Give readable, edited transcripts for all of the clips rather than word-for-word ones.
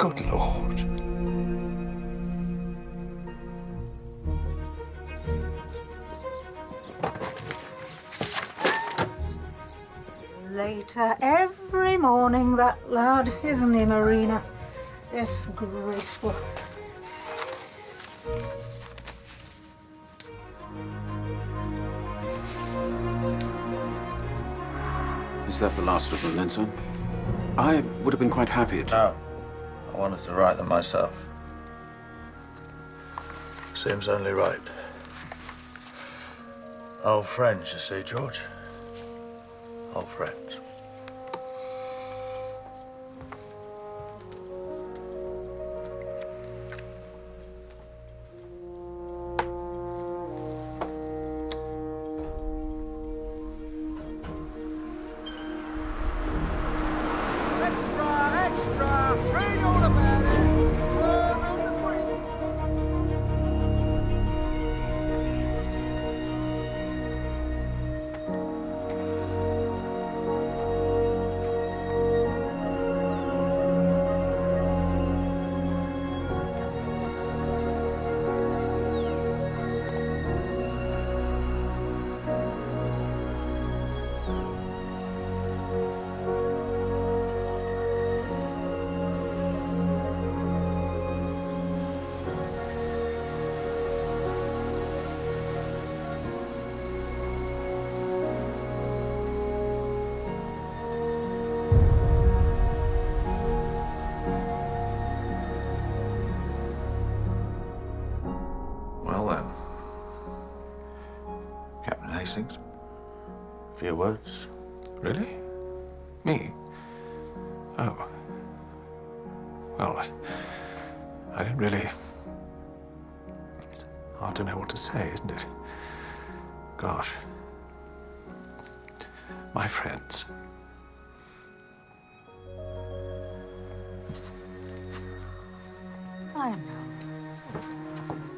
Good Lord. Later every morning, that lad, isn't he, Marina? Disgraceful. Is that the last of them, then, son? I would have been quite happy to... No. I wanted to write them myself. Seems only right. Old friends, you see, George. Old friends. Well then, Captain Hastings, a few words. Really? Me? Oh. Well, I don't really... Hard to know what to say, isn't it? Gosh. My friends. I know.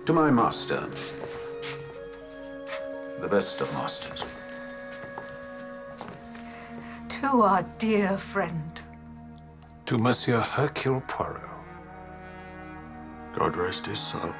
To my master. The best of masters. To our dear friend. To Monsieur Hercule Poirot. God rest his soul.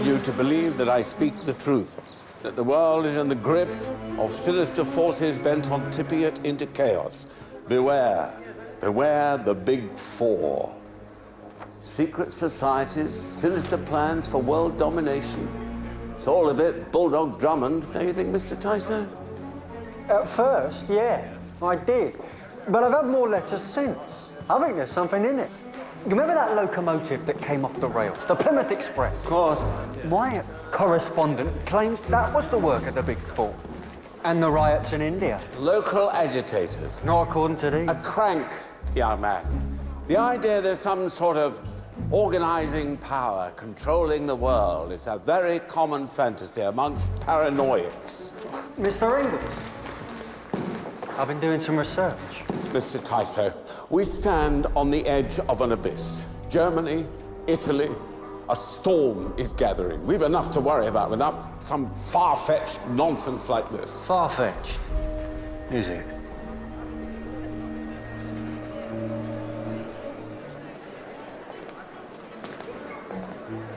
You to believe that I speak the truth, that the world is in the grip of sinister forces bent on tipping it into chaos. Beware, beware the big four. Secret societies, sinister plans for world domination. It's all a bit Bulldog Drummond, don't you think, Mr. Tyson? At first, yeah, I did. But I've had more letters since. I think there's something in it. You remember that locomotive that came off the rails, the Plymouth Express? Of course. My correspondent claims that was the work of the Big Four. And the riots in India. Local agitators. Not according to these. A crank, young man. The idea there's some sort of organizing power controlling the world is a very common fantasy amongst paranoiacs. Mr. Ingalls, I've been doing some research. Mr. Tyso, we stand on the edge of an abyss. Germany, Italy, a storm is gathering. We've enough to worry about without some far-fetched nonsense like this. Far-fetched, is it?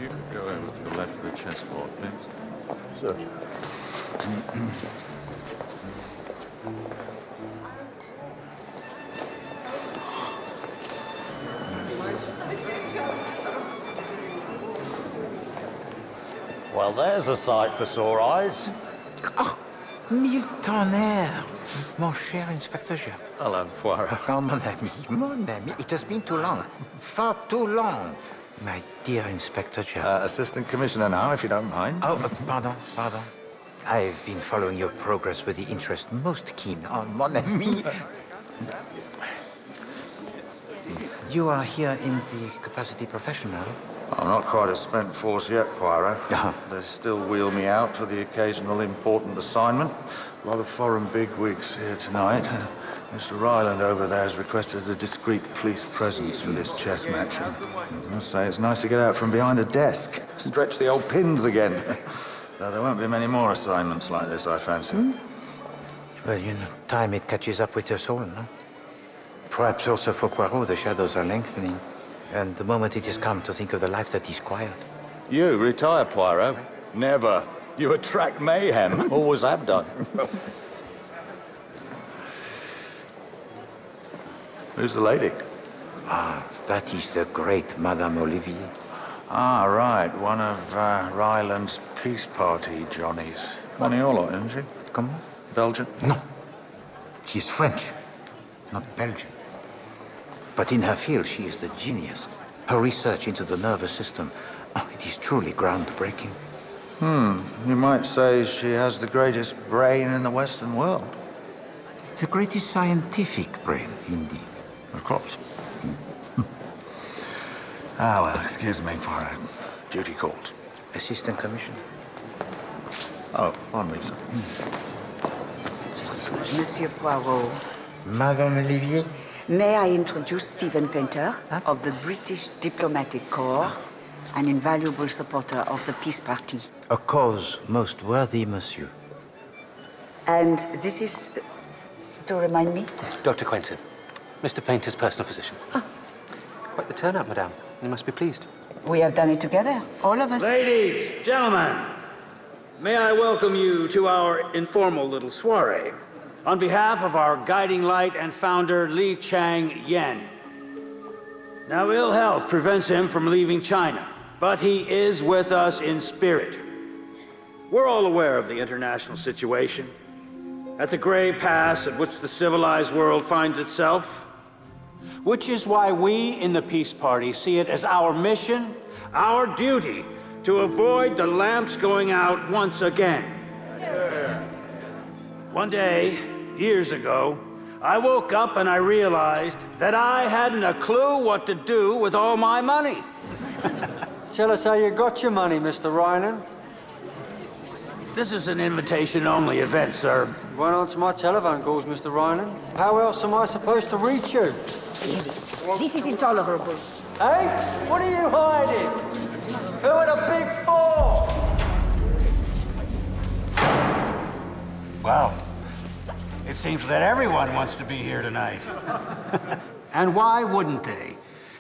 You could go over to the left of the chessboard, please. Sir. Well, there's a sight for sore eyes. Oh, mille tonnerres, mon cher Inspector Jim. Hello, Poirot. Oh, mon ami, it has been too long, far too long. My dear Inspector Jim. Assistant Commissioner now, if you don't mind. Oh, pardon. I've been following your progress with the interest most keen. Oh, mon ami. You are here in the capacity professional? I'm not quite a spent force yet, Poirot. Uh-huh. They still wheel me out for the occasional important assignment. A lot of foreign bigwigs here tonight. Mr. Ryland over there has requested a discreet police presence for this chess match. I must say, it's nice to get out from behind a desk, stretch the old pins again. Though there won't be many more assignments like this, I fancy. Well, you know, time it catches up with your soul, no? Perhaps also for Poirot, the shadows are lengthening. And the moment it has come to think of the life that is quiet. You retire, Poirot? Never. You attract mayhem. Always have done. Who's the lady? Ah, that is the great Madame Olivier. Ah, right. One of Ryland's peace party Johnnies. One of your lot, isn't she? Comment? Belgian? No. She is French, not Belgian. But in her field, she is the genius. Her research into the nervous system, it is truly groundbreaking. You might say she has the greatest brain in the Western world. The greatest scientific brain, indeed. Of course. Ah, well, excuse me, Poirot. Duty calls. Assistant Commissioner. Oh, pardon me, sir. Monsieur Poirot, Madame Olivier. may I introduce Stephen Painter of the British Diplomatic Corps, an invaluable supporter of the Peace Party. A cause most worthy, monsieur. And this is, to remind me, Dr. Quentin, Mr. Painter's personal physician. Quite the turnout, madame. You must be pleased. we have done it together, all of us. Ladies, gentlemen, may I welcome you to our informal little soiree on behalf of our guiding light and founder, Li Chang Yen. Now, ill health prevents him from leaving China, but he is with us in spirit. We're all aware of the international situation, at the grave pass at which the civilized world finds itself, which is why we in the Peace Party see it as our mission, our duty, to avoid the lamps going out once again. One day, years ago, I woke up and I realized that I hadn't a clue what to do with all my money. Tell us how you got your money, Mr. Ryland. This is an invitation-only event, sir. You won't answer my telephone calls, Mr. Ryland. How else am I supposed to reach you? This is intolerable. Hey, what are you hiding? Who are the big four? Well, it seems that everyone wants to be here tonight. And why wouldn't they?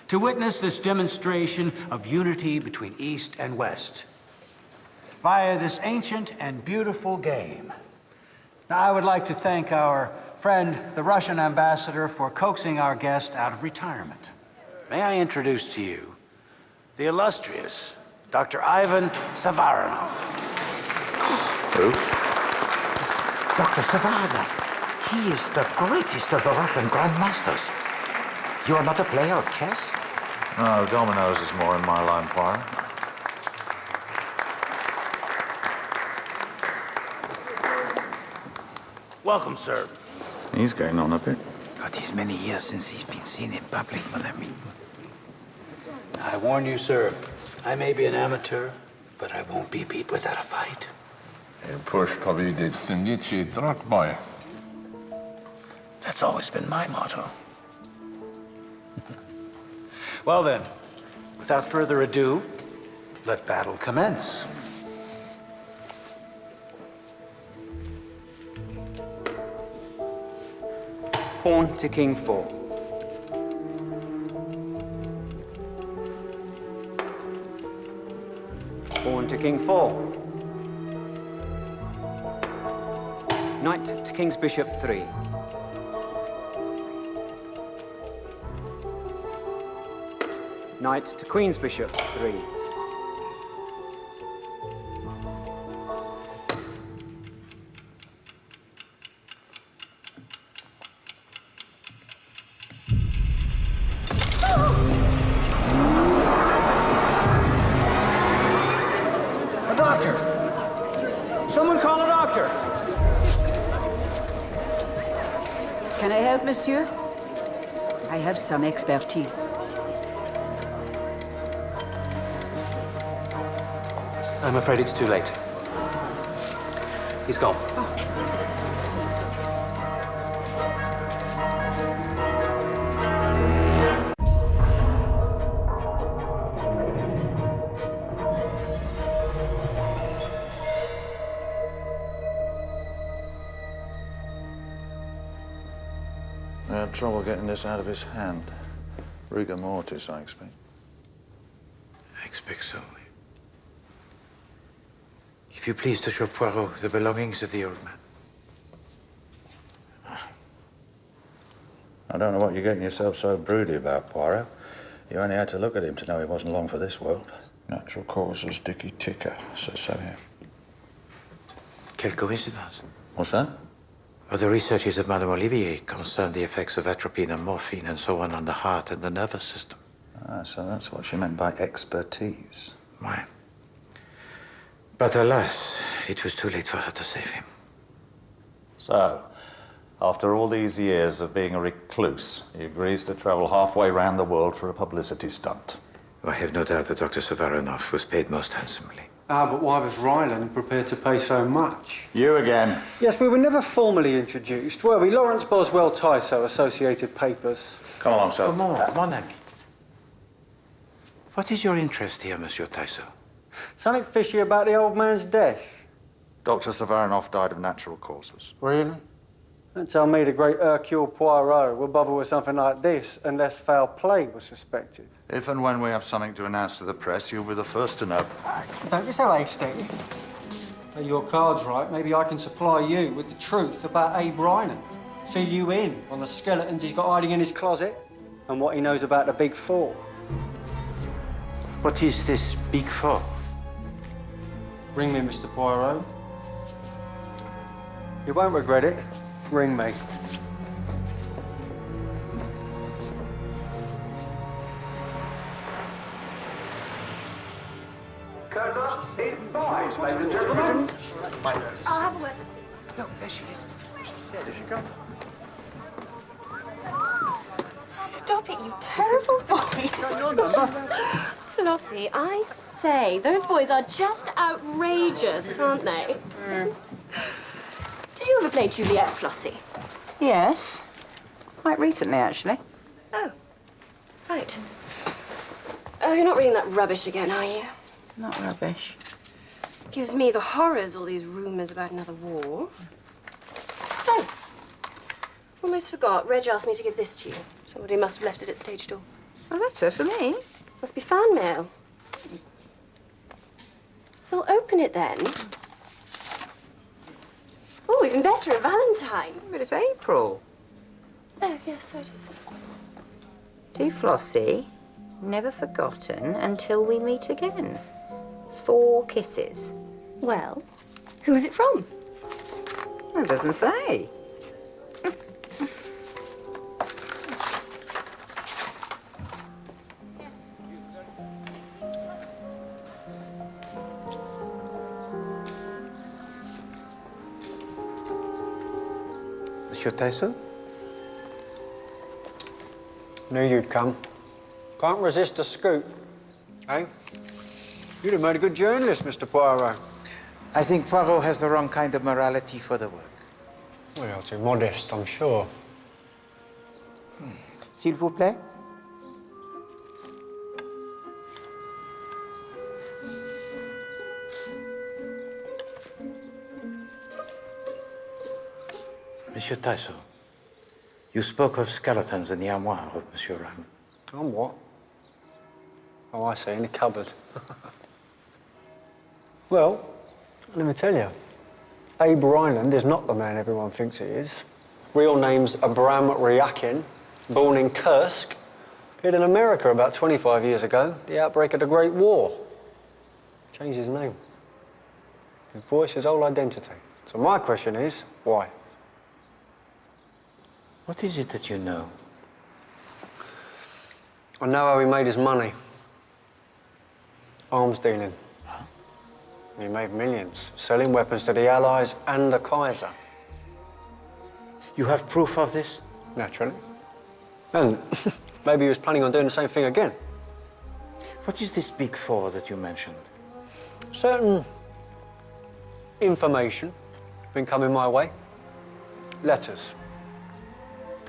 To witness this demonstration of unity between East and West via this ancient and beautiful game. Now, I would like to thank our friend, the Russian ambassador, for coaxing our guest out of retirement. May I introduce to you the illustrious Dr. Ivan Savarinov. Who? Dr. Savarinov. He is the greatest of the Russian grandmasters. You are not a player of chess? No, dominoes is more in my line, Poirot. Welcome, sir. He's getting on a bit. It is many years since he's been seen in public, mon ami. I warn you, sir, I may be an amateur, but I won't be beat without a fight. Proszę powiedzieć, staniecie drogby. That's always been my motto. Well then, without further ado, let battle commence. Pawn to king 4. Pawn to king 4. Knight to king's bishop 3. Knight to queen's bishop 3. Can I help, monsieur? I have some expertise. I'm afraid it's too late. He's gone. Trouble getting this out of his hand. Rigor mortis, I expect. I expect so. If you please to show Poirot the belongings of the old man. I don't know what you're getting yourself so broody about, Poirot. You only had to look at him to know he wasn't long for this world. Natural causes, Dicky Ticker, says so here. Quelle coincidence. What's that? Well, the researches of Madame Olivier concern the effects of atropine and morphine and so on the heart and the nervous system. Ah, so that's what she meant by expertise. Why? But alas, it was too late for her to save him. So, after all these years of being a recluse, he agrees to travel halfway around the world for a publicity stunt. I have no doubt that Dr. Savarinov was paid most handsomely. Ah, but why was Ryland prepared to pay so much? You again. Yes, we were never formally introduced, were we? Lawrence Boswell Tyso, Associated Papers. Come along, sir. Mon ami. What is your interest here, Monsieur Tyso? Something fishy about the old man's death. Dr. Savarinov died of natural causes. Really? Don't tell me the great Hercule Poirot will bother with something like this unless foul play was suspected. If and when we have something to announce to the press, you'll be the first to know. Don't be so hasty. Play your cards right, maybe I can supply you with the truth about Abe Ryland. Fill you in on the skeletons he's got hiding in his closet and what he knows about the Big Four. What is this Big Four? Ring me, Mr. Poirot. You won't regret it. Ring me. Curtains in 5, ladies and gentlemen. I'll have a word with you. No, there she is. She said. There she comes. Stop it, you terrible boys. Flossie, I say, those boys are just outrageous, aren't they? Did you ever play Juliet, Flossie? Yes. Quite recently, actually. Oh, right. Oh, you're not reading that rubbish again, are you? Not rubbish. Gives me the horrors, all these rumors about another war. Oh, almost forgot. Reg asked me to give this to you. Somebody must have left it at stage door. A letter for me? Must be fan mail. Well, open it then. Oh, even better, a Valentine. But it's April. Oh, yes, so it is. To Flossie, never forgotten until we meet again. 4 kisses. Well, who is it from? It doesn't say. Monsieur Tyso? Knew you'd come. Can't resist a scoop, eh? You'd have made a good journalist, Mr. Poirot. I think Poirot has the wrong kind of morality for the work. Well, too modest, I'm sure. S'il vous plaît? Monsieur Tyso, you spoke of skeletons in the armoire of Monsieur Ryland. On what? Oh, I see, in the cupboard. Well, let me tell you. Abe Ryland is not the man everyone thinks he is. Real name's Abram Ryakin, born in Kursk. Appeared in America about 25 years ago, the outbreak of the Great War. Changed his name. His voice, his whole identity. So my question is, why? What is it that you know? I know how he made his money. Arms dealing. Huh? He made millions, selling weapons to the Allies and the Kaiser. You have proof of this? Naturally. And maybe he was planning on doing the same thing again. What is this big four that you mentioned? Certain information been coming my way. Letters.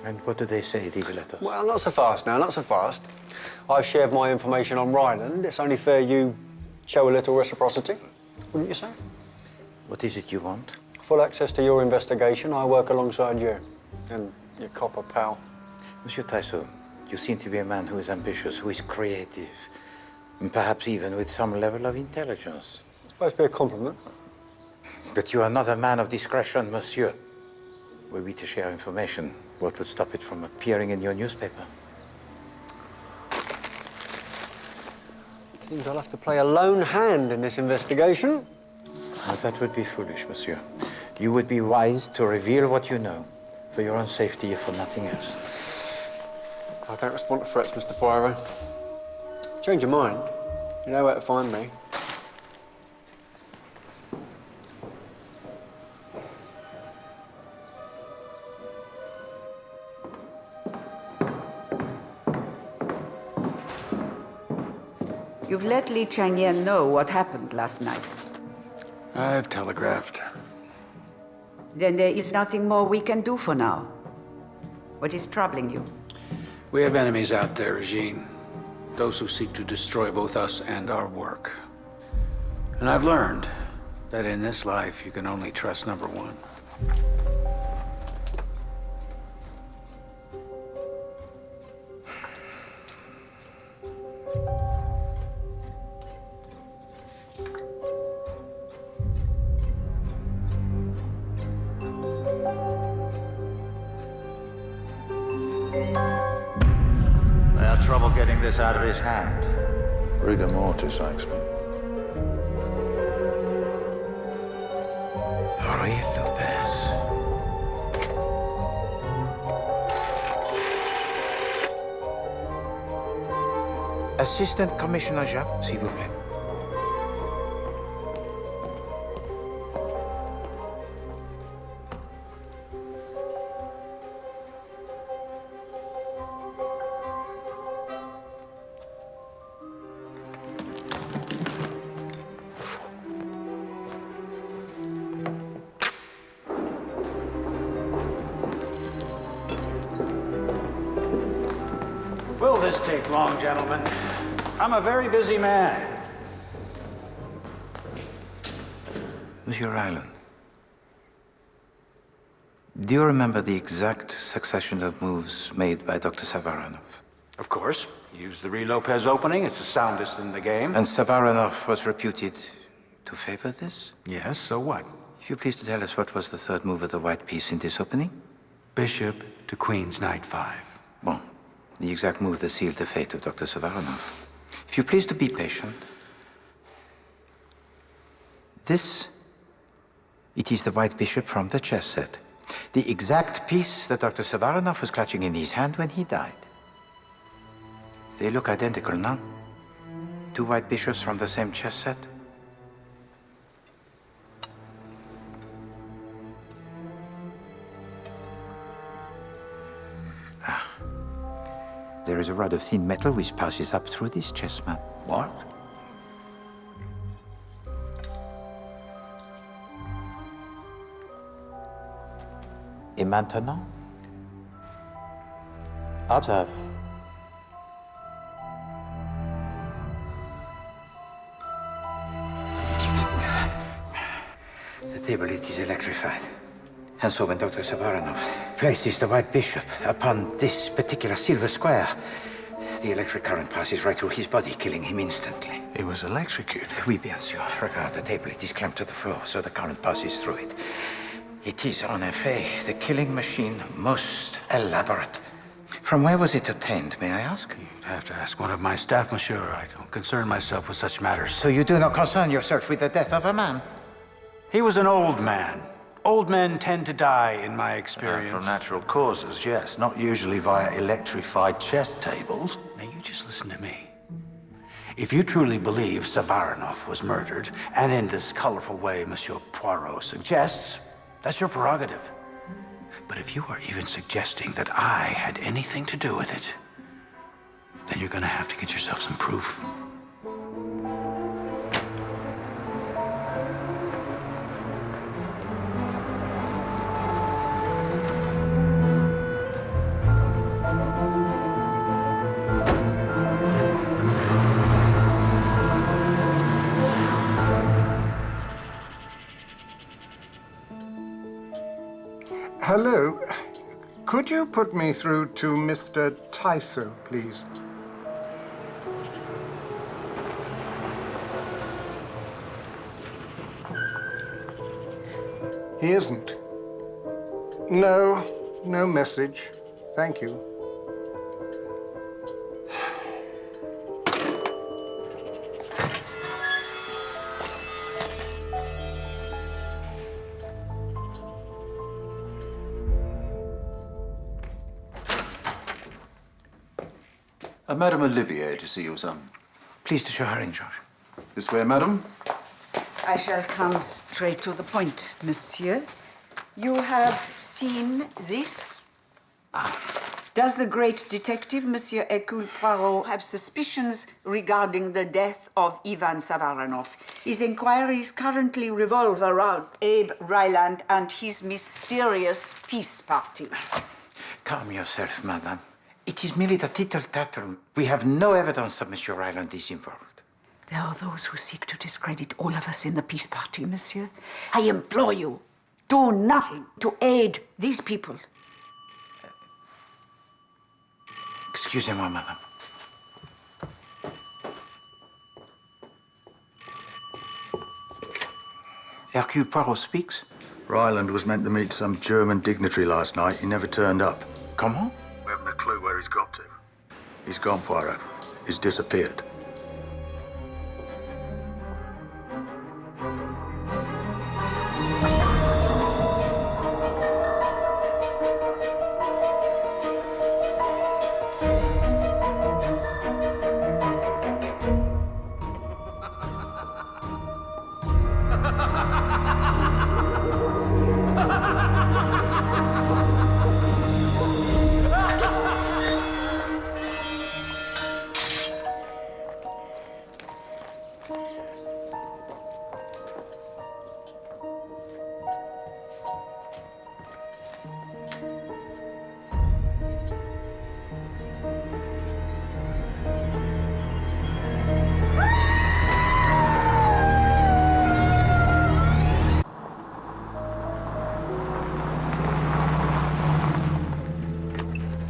And what do they say, these letters? Well, not so fast now, not so fast. I've shared my information on Ryland. It's only fair you show a little reciprocity, wouldn't you say? What is it you want? Full access to your investigation. I work alongside you and your copper pal. Monsieur Taiso, you seem to be a man who is ambitious, who is creative, and perhaps even with some level of intelligence. It's supposed to be a compliment. But you are not a man of discretion, monsieur. Were we to share information, what would stop it from appearing in your newspaper? Seems I'll have to play a lone hand in this investigation. Well, that would be foolish, monsieur. You would be wise to reveal what you know, for your own safety, if for nothing else. I don't respond to threats, Mr. Poirot. Change your mind. You know where to find me. You've let Li Changyan know what happened last night. I've telegraphed. Then there is nothing more we can do for now. What is troubling you? We have enemies out there, Regine. Those who seek to destroy both us and our work. And I've learned that in this life, you can only trust number one. They had trouble getting this out of his hand. Rigor mortis, I expect. Jorge Lopez. Assistant Commissioner Jacques, s'il vous plaît. Will this take long, gentlemen? I'm a very busy man. Monsieur Ryland, do you remember the exact succession of moves made by Dr. Savaranov? Of course. Use the Lopez opening. It's the soundest in the game. And Savaranov was reputed to favor this? Yes, so what? If you please to tell us what was the third move of the white piece in this opening? Bishop to Queen's Knight 5. Bon. The exact move that sealed the fate of Dr. Savaranov. If you please to be patient. It is the white bishop from the chess set. The exact piece that Dr. Savaranov was clutching in his hand when he died. They look identical now. Two white bishops from the same chess set. There is a rod of thin metal which passes up through this chessman. What? Et maintenant, observe. The table, it is electrified. And so when Dr. Savaranov places the white bishop upon this particular silver square, the electric current passes right through his body, killing him instantly. He was electrocuted? Oui, bien sûr. Regard the table. It is clamped to the floor, so the current passes through it. It is, en effet, the killing machine most elaborate. From where was it obtained, may I ask? You'd have to ask one of my staff, monsieur. I don't concern myself with such matters. So you do not concern yourself with the death of a man? He was an old man. Old men tend to die, in my experience. From natural causes, yes. Not usually via electrified chess tables. Now, you just listen to me. If you truly believe Savaranov was murdered, and in this colorful way Monsieur Poirot suggests, that's your prerogative. But if you are even suggesting that I had anything to do with it, then you're gonna have to get yourself some proof. Hello. Could you put me through to Mr. Tyso, please? He isn't. No message. Thank you. Madame Olivier, to see you, sir. Please to show her in, George. This way, madam. I shall come straight to the point, monsieur. You have seen this? Does the great detective, Monsieur Hercule Poirot, have suspicions regarding the death of Ivan Savaranov? His inquiries currently revolve around Abe Ryland and his mysterious peace party. Calm yourself, madame. It is merely the tittle-tattle. We have no evidence that Monsieur Ryland is involved. There are those who seek to discredit all of us in the peace party, monsieur. I implore you, do nothing to aid these people. Excusez-moi, madame. Hercule Poirot speaks. Ryland was meant to meet some German dignitary last night. He never turned up. Comment? We haven't a clue where he's got to. He's gone, Poirot. He's disappeared.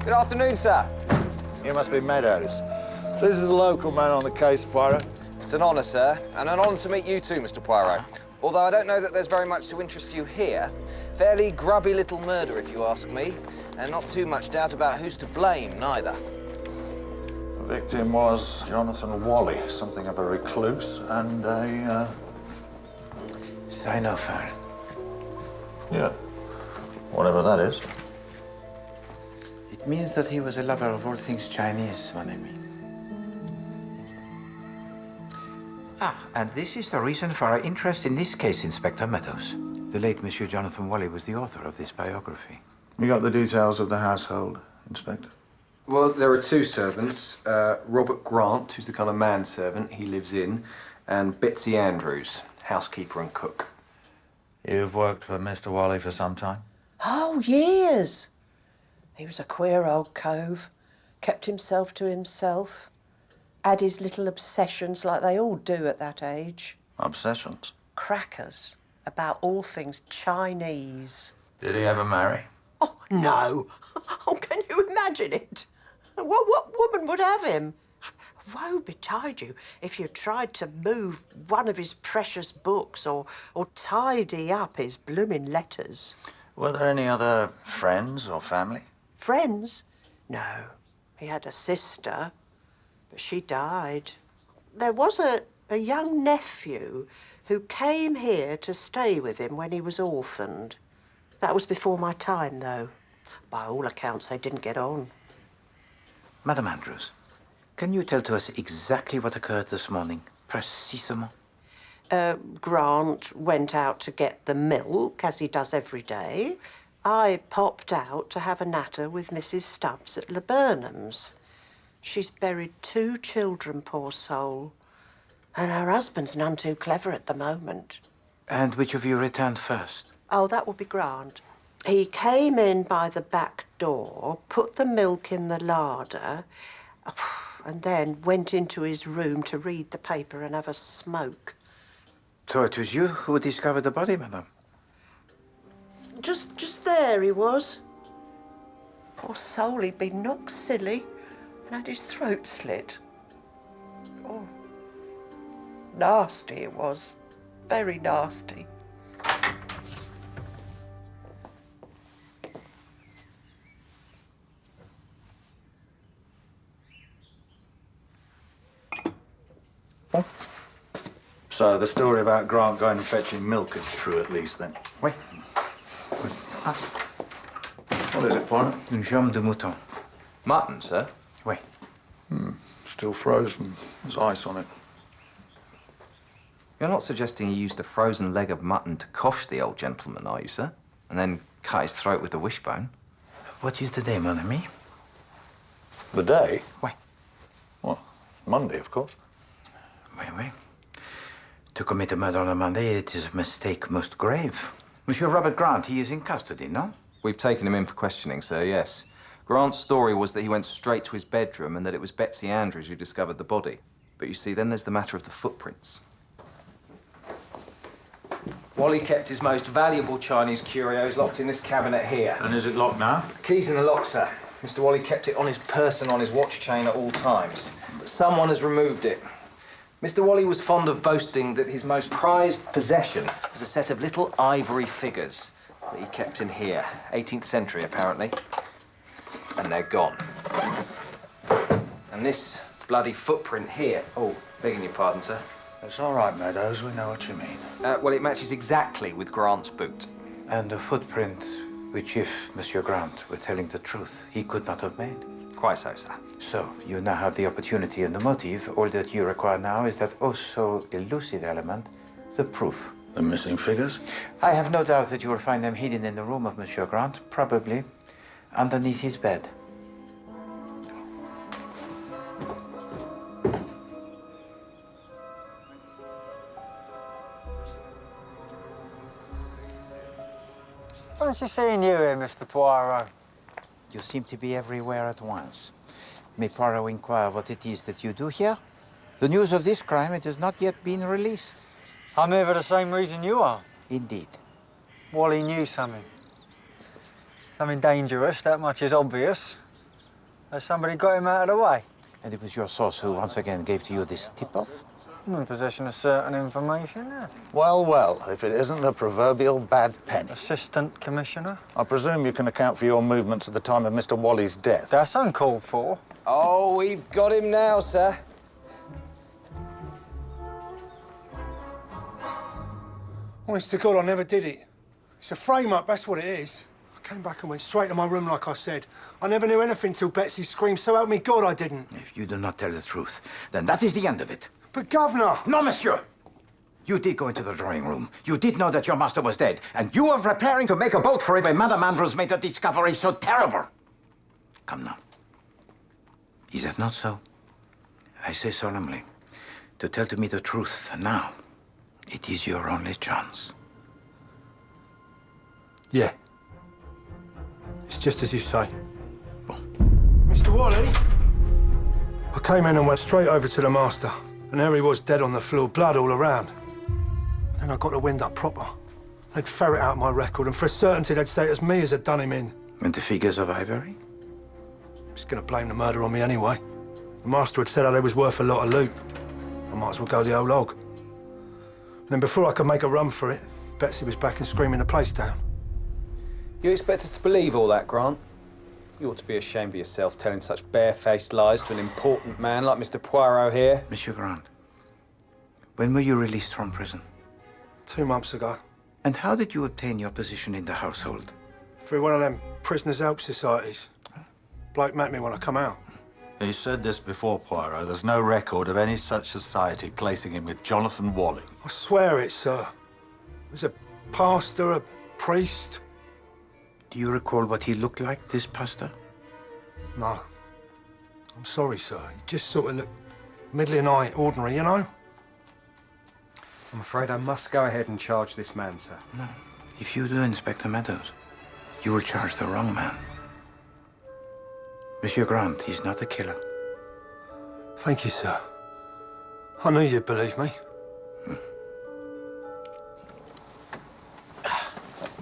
Good afternoon, sir. You must be Meadows. This is the local man on the case, Poirot. It's an honour, sir, and an honour to meet you too, Mr. Poirot. Although I don't know that there's very much to interest you here. Fairly grubby little murder, if you ask me, and not too much doubt about who's to blame, neither. The victim was Jonathan Wally, something of a recluse and a, Sinophile. Yeah, whatever that is. It means that he was a lover of all things Chinese, mon ami. And this is the reason for our interest in this case, Inspector Meadows. The late Monsieur Jonathan Wally was the author of this biography. You got the details of the household, Inspector? Well, there are two servants. Robert Grant, who's the kind of manservant, he lives in, and Betsy Andrews, housekeeper and cook. You've worked for Mr. Wally for some time? Oh, years. He was a queer old cove, kept himself to himself, had his little obsessions like they all do at that age. Obsessions? Crackers about all things Chinese. Did he ever marry? Oh, no. Oh, can you imagine it? What woman would have him? Woe betide you if you tried to move one of his precious books or tidy up his blooming letters. Were there any other friends or family? Friends? No. He had a sister, but she died. There was a young nephew who came here to stay with him when he was orphaned. That was before my time, though. By all accounts, they didn't get on. Madame Andrews, can you tell to us exactly what occurred this morning, précisément? Grant went out to get the milk, as he does every day. I popped out to have a natter with Mrs. Stubbs at Laburnham's. She's buried 2 children, poor soul. And her husband's none too clever at the moment. And which of you returned first? Oh, that would be Grant. He came in by the back door, put the milk in the larder, and then went into his room to read the paper and have a smoke. So it was you who discovered the body, madam? Just there he was. Poor soul, he'd been knocked silly and had his throat slit. Oh, nasty it was. Very nasty. So the story about Grant going and fetching milk is true, at least, then. Oui. What is it, Poirot? Une jambe de mouton. Mutton, sir? Oui. Still frozen. There's ice on it. You're not suggesting you used a frozen leg of mutton to cosh the old gentleman, are you, sir? And then cut his throat with the wishbone? What is the day, mon ami? The day? Oui. Well, Monday, of course. Oui, oui. To commit a murder on a Monday, it is a mistake most grave. Monsieur Robert Grant, he is in custody, no? We've taken him in for questioning, sir, yes. Grant's story was that he went straight to his bedroom and that it was Betsy Andrews who discovered the body. But you see, then there's the matter of the footprints. Wally kept his most valuable Chinese curios locked in this cabinet here. And is it locked now? Keys in the lock, sir. Mr. Wally kept it on his person on his watch chain at all times. But someone has removed it. Mr. Wally was fond of boasting that his most prized possession was a set of little ivory figures that he kept in here. 18th century, apparently. And they're gone. And this bloody footprint here... Oh, begging your pardon, sir. It's all right, Meadows. We know what you mean. Well, it matches exactly with Grant's boot. And a footprint which, if Monsieur Grant were telling the truth, he could not have made. Quite so, sir. So, you now have the opportunity and the motive. All that you require now is that also elusive element, the proof. The missing figures? I have no doubt that you will find them hidden in the room of Monsieur Grant, probably underneath his bed. Fancy seeing you here, Mr. Poirot. You seem to be everywhere at once. May Poirot inquire what it is that you do here? The news of this crime, it has not yet been released. I'm here for the same reason you are. Indeed. Wally knew something. Something dangerous, that much is obvious. Has somebody got him out of the way? And it was your source who once again gave to you this tip-off? I'm in possession of certain information, yeah. Well, well, if it isn't the proverbial bad penny. Assistant Commissioner? I presume you can account for your movements at the time of Mr. Wally's death. That's uncalled for. Oh, we've got him now, sir. Honest to God, I never did it. It's a frame-up, that's what it is. I came back and went straight to my room like I said. I never knew anything till Betsy screamed, so help me God I didn't. If you do not tell the truth, then that is the end of it. But, Governor! No, monsieur! You did go into the drawing room. You did know that your master was dead, and you were preparing to make a bolt for it when Madame Andrews made a discovery so terrible. Come now. Is that not so? I say solemnly, to tell to me the truth now, it is your only chance. Yeah. It's just as you say. Mr. Wally? I came in and went straight over to the master, and there he was dead on the floor, blood all around. Then I got the wind up proper. They'd ferret out my record, and for a certainty they'd say it's me as had done him in. And the figures of ivory? He's gonna blame the murder on me anyway. The master had said how they was worth a lot of loot. I might as well go the whole hog. And then before I could make a run for it, Betsy was back and screaming the place down. You expect us to believe all that, Grant? You ought to be ashamed of yourself telling such barefaced lies to an important man like Mr. Poirot here. Monsieur Grant, when were you released from prison? 2 months ago. And how did you obtain your position in the household? Through one of them prisoners' help societies. Bloke met me when I come out. He said this before, Poirot. There's no record of any such society placing him with Jonathan Wally. I swear it, sir. There's a pastor, a priest. Do you recall what he looked like, this pastor? No. I'm sorry, sir. He just sort of looked middling-height, ordinary, you know? I'm afraid I must go ahead and charge this man, sir. No. If you do, Inspector Meadows, you will charge the wrong man. Monsieur Grant, he's not a killer. Thank you, sir. I knew you'd believe me.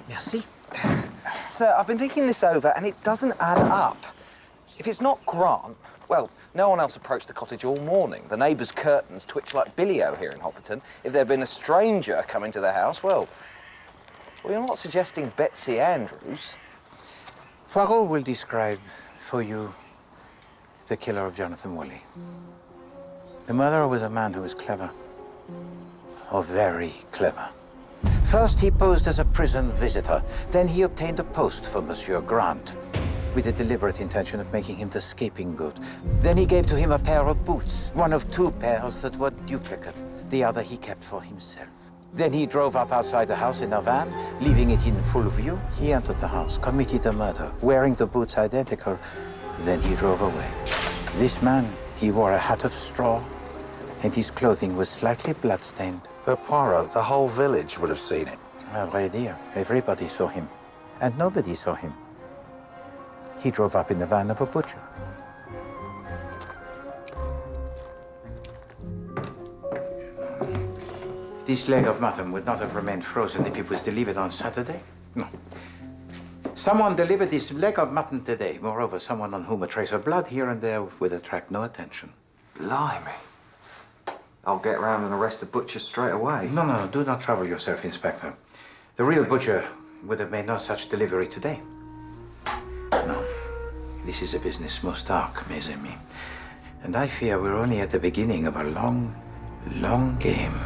Merci. Sir, I've been thinking this over, and it doesn't add up. If it's not Grant, well, no one else approached the cottage all morning. The neighbours' curtains twitch like billy-o here in Hopperton. If there'd been a stranger coming to the house, well, you're not suggesting Betsy Andrews. Poirot will describe for you the killer of Jonathan Woolley. The murderer was a man who was clever. Oh, very clever. First, he posed as a prison visitor. Then he obtained a post for Monsieur Grant, with the deliberate intention of making him the scapegoat. Then he gave to him a pair of boots, one of two pairs that were duplicate. The other he kept for himself. Then he drove up outside the house in a van, leaving it in full view. He entered the house, committed a murder, wearing the boots identical. Then he drove away. This man, he wore a hat of straw, and his clothing was slightly bloodstained. But Poirot, the whole village would have seen it. À vrai dire, everybody saw him, and nobody saw him. He drove up in the van of a butcher. This leg of mutton would not have remained frozen if it was delivered on Saturday. No. Someone delivered this leg of mutton today. Moreover, someone on whom a trace of blood here and there would attract no attention. Blimey. I'll get round and arrest the butcher straight away. No, do not trouble yourself, Inspector. The real butcher would have made no such delivery today. No, this is a business most dark, mes amis. And I fear we're only at the beginning of a long, long game.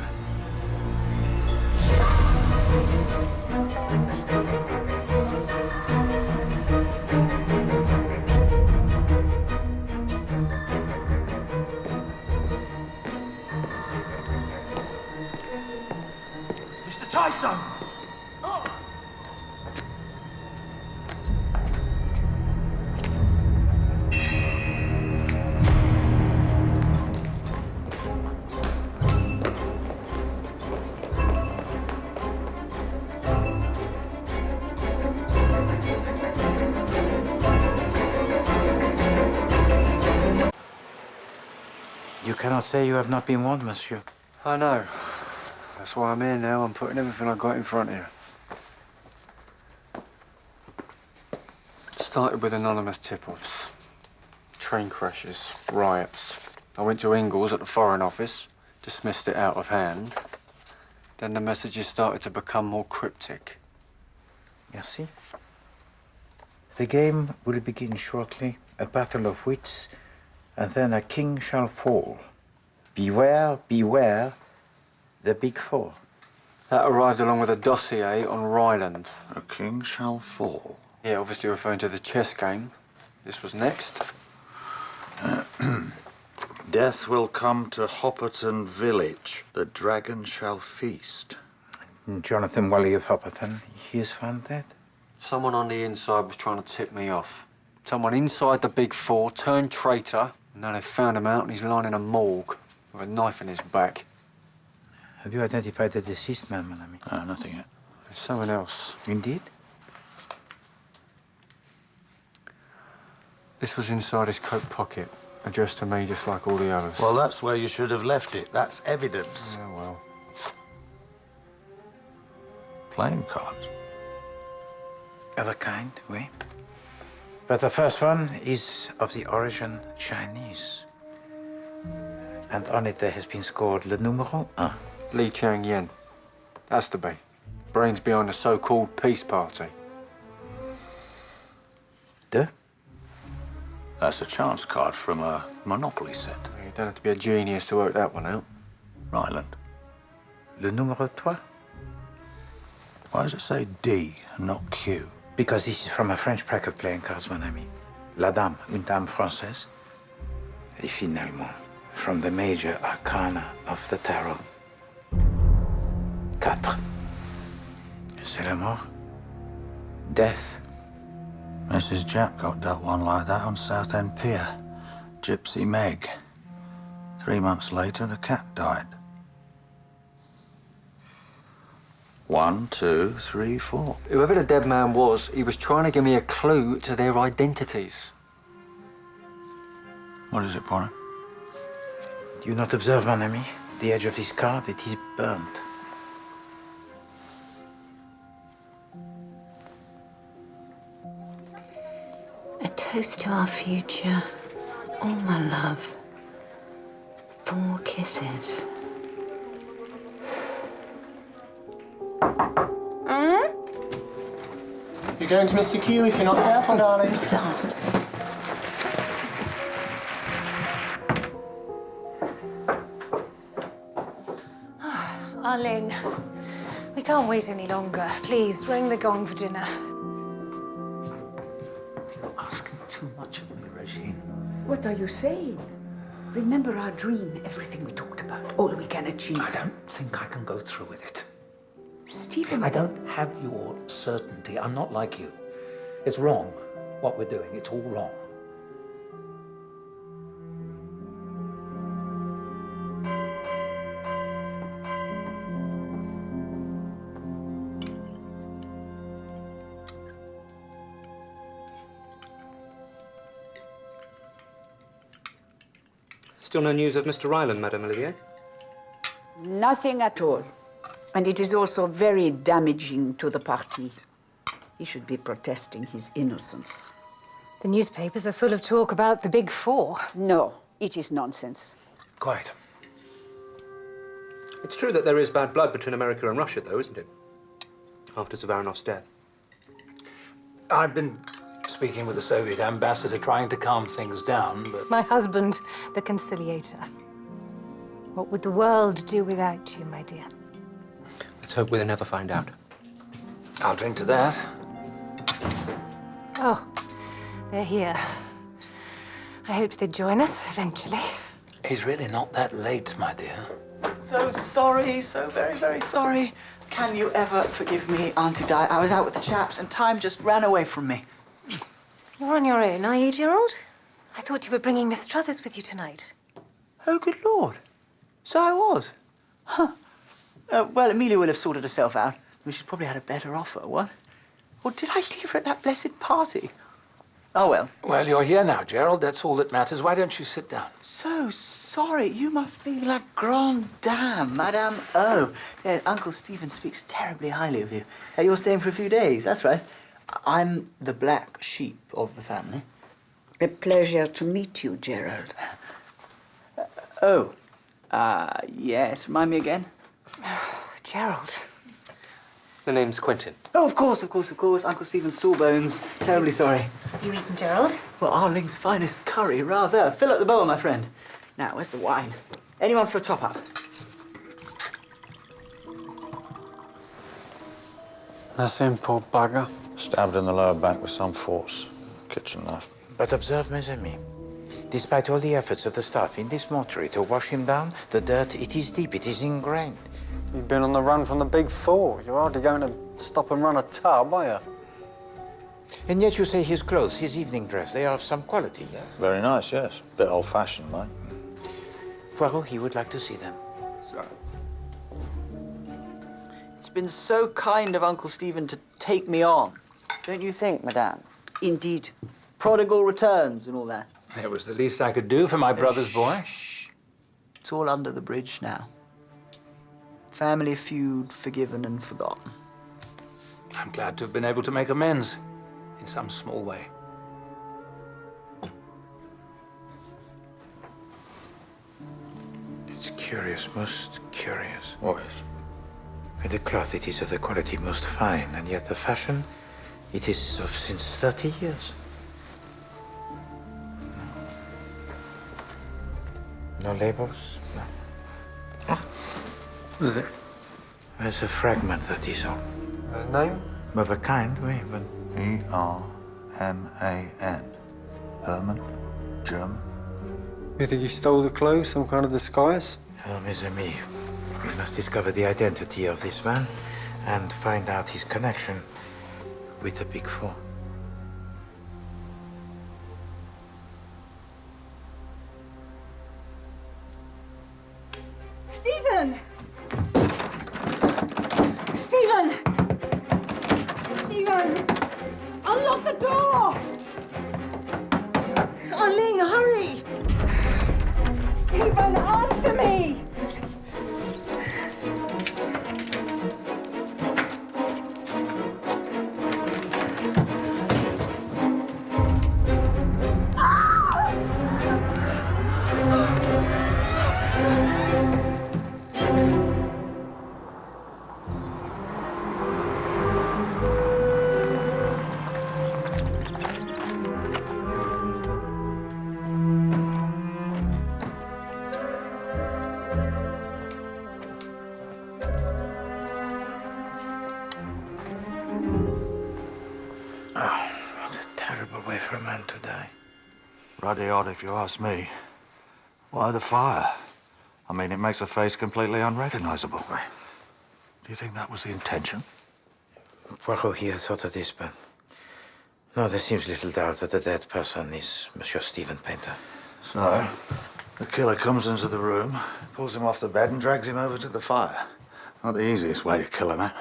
Mr. Tyson! You cannot say you have not been warned, monsieur. I know. That's why I'm here now. I'm putting everything I got in front of you. It started with anonymous tip-offs. Train crashes, riots. I went to Ingalls at the Foreign Office, dismissed it out of hand. Then the messages started to become more cryptic. Merci. The game will begin shortly. A battle of wits, and then a king shall fall. Beware, beware, the big four. That arrived along with a dossier on Ryland. A king shall fall. Yeah, obviously referring to the chess game. This was next. Death will come to Hopperton village. The dragon shall feast. Jonathan Woolley of Hopperton, he is found dead. Someone on the inside was trying to tip me off. Someone inside the big four turned traitor, and now they've found him out and he's lying in a morgue with a knife in his back. Have you identified the deceased man, mon ami? Nothing yet. There's someone else. Indeed? This was inside his coat pocket, addressed to me just like all the others. Well, that's where you should have left it. That's evidence. Yeah, well. Playing cards. Of a kind, oui. But the first one is of the origin Chinese. And on it there has been scored le numéro 1. Li Chang Yen. Has to be. Brains behind the so-called peace party. Deux? That's a chance card from a Monopoly set. You don't have to be a genius to work that one out. Ryland. Le numéro 3? Why does it say D and not Q? Because this is from a French pack of playing cards, mon ami. La dame, une dame française. Et finalement, from the major arcana of the tarot. 4. C'est la mort. Death Mrs. Japp got dealt one like that on Southend Pier. Gypsy Meg. 3 months later, the cat died. 1, 2, 3, 4. Whoever the dead man was, he was trying to give me a clue to their identities. What is it, Poirot? Do you not observe, mon ami, the edge of this card? It is burnt. A toast to our future. All my love. 4 kisses. You're going to Mr. Q if you're not careful, darling. Last. Arling, we can't wait any longer. Please, ring the gong for dinner. You're asking too much of me, Regine. What are you saying? Remember our dream, everything we talked about, all we can achieve. I don't think I can go through with it. Stephen, I don't have your certainty. I'm not like you. It's wrong, what we're doing. It's all wrong. Still no news of Mr. Ryland, Madame Olivier? Nothing at all. And it is also very damaging to the party. He should be protesting his innocence. The newspapers are full of talk about the Big Four. No, it is nonsense. Quite. It's true that there is bad blood between America and Russia, though, isn't it? After Zavaronov's death. I've been speaking with the Soviet ambassador, trying to calm things down, but... My husband, the conciliator. What would the world do without you, my dear? Let's hope we'll never find out. I'll drink to that. Oh, they're here. I hoped they'd join us eventually. He's really not that late, my dear. So sorry, so very, very sorry. Can you ever forgive me, Auntie Di? I was out with the chaps and time just ran away from me. You're on your own, are you, Gerald? I thought you were bringing Miss Struthers with you tonight. Oh, good Lord. So I was. Huh. Well, Amelia will have sorted herself out. I mean, she's probably had a better offer, what? Or did I leave her at that blessed party? Oh, well. Well, you're here now, Gerald. That's all that matters. Why don't you sit down? So sorry. You must be la grande dame, Madame O. Yeah, Uncle Stephen speaks terribly highly of you. You're staying for a few days, that's right. I'm the black sheep of the family. A pleasure to meet you, Gerald. Yes. Remind me again? Gerald. The name's Quentin. Oh, of course. Uncle Stephen's sawbones. Terribly sorry. You eaten, Gerald? Well, Arling's finest curry, rather. Fill up the bowl, my friend. Now, where's the wine? Anyone for a top-up? Nothing, poor bugger. Stabbed in the lower back with some force. Kitchen knife. But observe, mes amis. Despite all the efforts of the staff in this mortuary to wash him down, the dirt, it is deep, it is ingrained. You've been on the run from the Big Four. You're hardly going to stop and run a tub, are you? And yet you say his clothes, his evening dress, they are of some quality, yes? Very nice, yes. Bit old-fashioned, mate. Poirot, he would like to see them. Sorry. It's been so kind of Uncle Stephen to take me on. Don't you think, Madame? Indeed. Prodigal returns and all that. It was the least I could do for my brother's boy. It's all under the bridge now. Family feud forgiven and forgotten. I'm glad to have been able to make amends in some small way. It's curious, most curious. What is? With the cloth, it is of the quality most fine, and yet the fashion, it is of since 30 years. No labels? No. What is it? There's a fragment, that is all. Name? Of a kind, oui, but... E-R-M-A-N. Herman? German? You think he stole the clothes, some kind of disguise? Oh, mes amis, we must discover the identity of this man and find out his connection with the Big Four. Stephen! Stephen! Stephen! Unlock the door! Ling, hurry! Stephen, answer me! For a man to die. Ruddy odd, if you ask me. Why the fire? I mean, it makes a face completely unrecognizable. Do you think that was the intention? Poirot here thought of this, but no, there seems little doubt that the dead person is Monsieur Stephen Painter. So, the killer comes into the room, pulls him off the bed and drags him over to the fire. Not the easiest way to kill a man.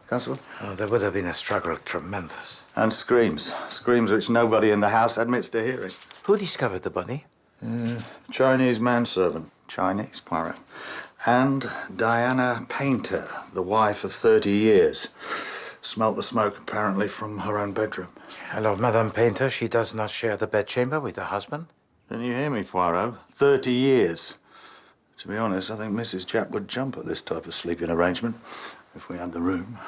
Constable? Oh, there would have been a struggle tremendous. And screams. Screams which nobody in the house admits to hearing. Who discovered the body? Chinese manservant. Chinese, Poirot. And Diana Painter, the wife of 30 years. Smelt the smoke, apparently, from her own bedroom. Hello, Madame Painter. She does not share the bedchamber with her husband? Didn't you hear me, Poirot? 30 years. To be honest, I think Mrs. Japp would jump at this type of sleeping arrangement if we had the room.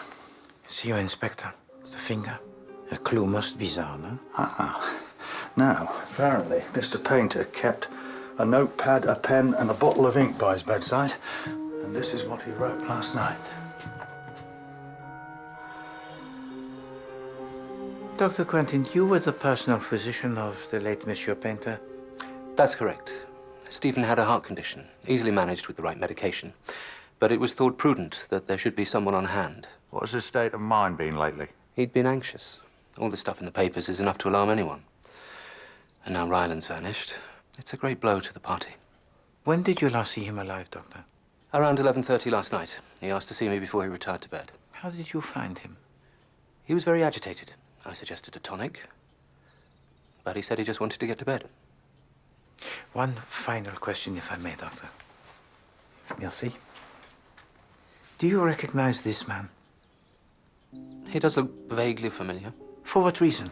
See you, Inspector. The finger. A clue most bizarre, no? Now, apparently, Mr. Painter kept a notepad, a pen, and a bottle of ink by his bedside. And this is what he wrote last night. Dr. Quentin, you were the personal physician of the late Monsieur Painter? That's correct. Stephen had a heart condition, easily managed with the right medication. But it was thought prudent that there should be someone on hand. What has his state of mind been lately? He'd been anxious. All the stuff in the papers is enough to alarm anyone. And now Ryland's vanished. It's a great blow to the party. When did you last see him alive, Doctor? Around 11:30 last night. He asked to see me before he retired to bed. How did you find him? He was very agitated. I suggested a tonic, but he said he just wanted to get to bed. One final question, if I may, Doctor. Merci. Do you recognize this man? He does look vaguely familiar. For what reason?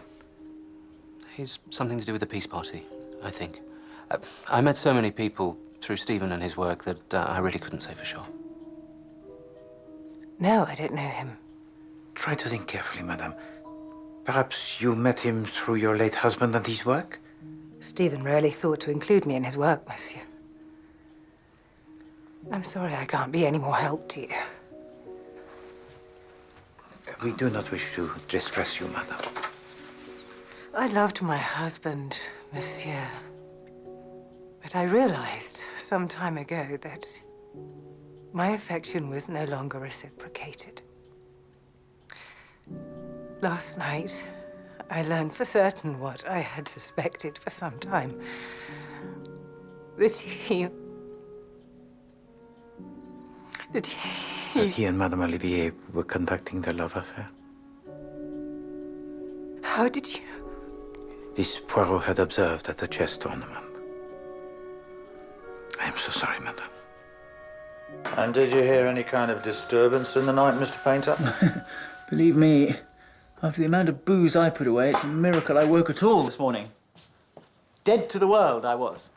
He's something to do with the peace party, I think. I met so many people through Stephen and his work that I really couldn't say for sure. No, I don't know him. Try to think carefully, madame. Perhaps you met him through your late husband and his work? Stephen rarely thought to include me in his work, monsieur. I'm sorry I can't be any more help to you. We do not wish to distress you, madame. I loved my husband, monsieur. But I realized some time ago that my affection was no longer reciprocated. Last night, I learned for certain what I had suspected for some time. That he and Madame Olivier were conducting their love affair. How did you? This Poirot had observed at the chess tournament. I am so sorry, madame. And did you hear any kind of disturbance in the night, Mr. Painter? Believe me, after the amount of booze I put away, it's a miracle I woke at all this morning. Dead to the world, I was.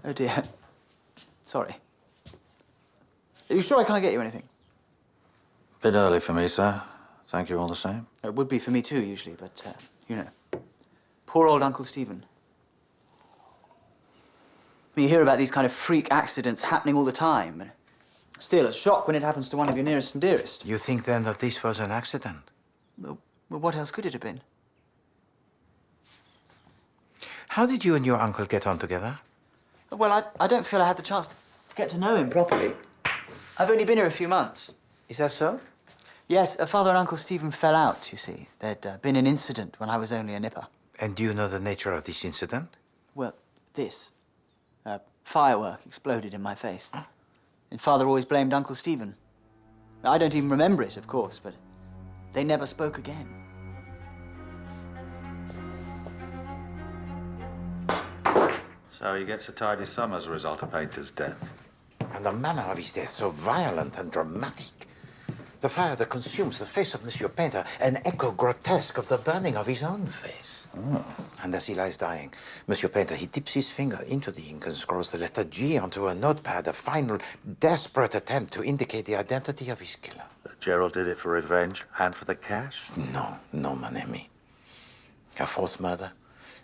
Oh, dear. Sorry. Are you sure I can't get you anything? Bit early for me, sir. Thank you all the same. It would be for me too, usually, but, you know. Poor old Uncle Stephen. You hear about these kind of freak accidents happening all the time. Still, a shock when it happens to one of your nearest and dearest. You think, then, that this was an accident? Well, what else could it have been? How did you and your uncle get on together? Well, I don't feel I had the chance to get to know him properly. I've only been here a few months. Is that so? Yes, Father and Uncle Stephen fell out, you see. There'd been an incident when I was only a nipper. And do you know the nature of this incident? Well, this. firework exploded in my face. And Father always blamed Uncle Stephen. I don't even remember it, of course, but they never spoke again. So he gets a tidy sum as a result of Painter's death. And the manner of his death so violent and dramatic. The fire that consumes the face of Monsieur Painter, an echo grotesque of the burning of his own face. Oh. And as he lies dying, Monsieur Painter, he dips his finger into the ink and scrawls the letter G onto a notepad, a final, desperate attempt to indicate the identity of his killer. Gerald did it for revenge and for the cash? No, mon ami. A fourth murder,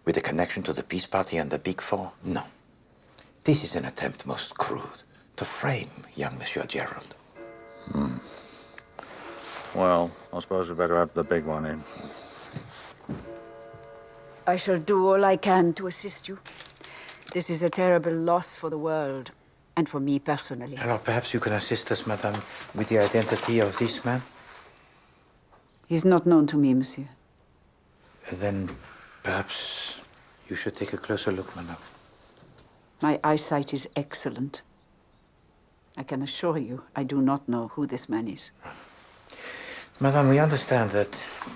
with a connection to the peace party and the Big Four? No. This is an attempt most crude to frame young Monsieur Gerald. Well, I suppose we better have the big one in. I shall do all I can to assist you. This is a terrible loss for the world, and for me personally. Alors, perhaps you can assist us, madame, with the identity of this man? He's not known to me, monsieur. Then, perhaps you should take a closer look, madame. My eyesight is excellent. I can assure you, I do not know who this man is. Madame, we understand that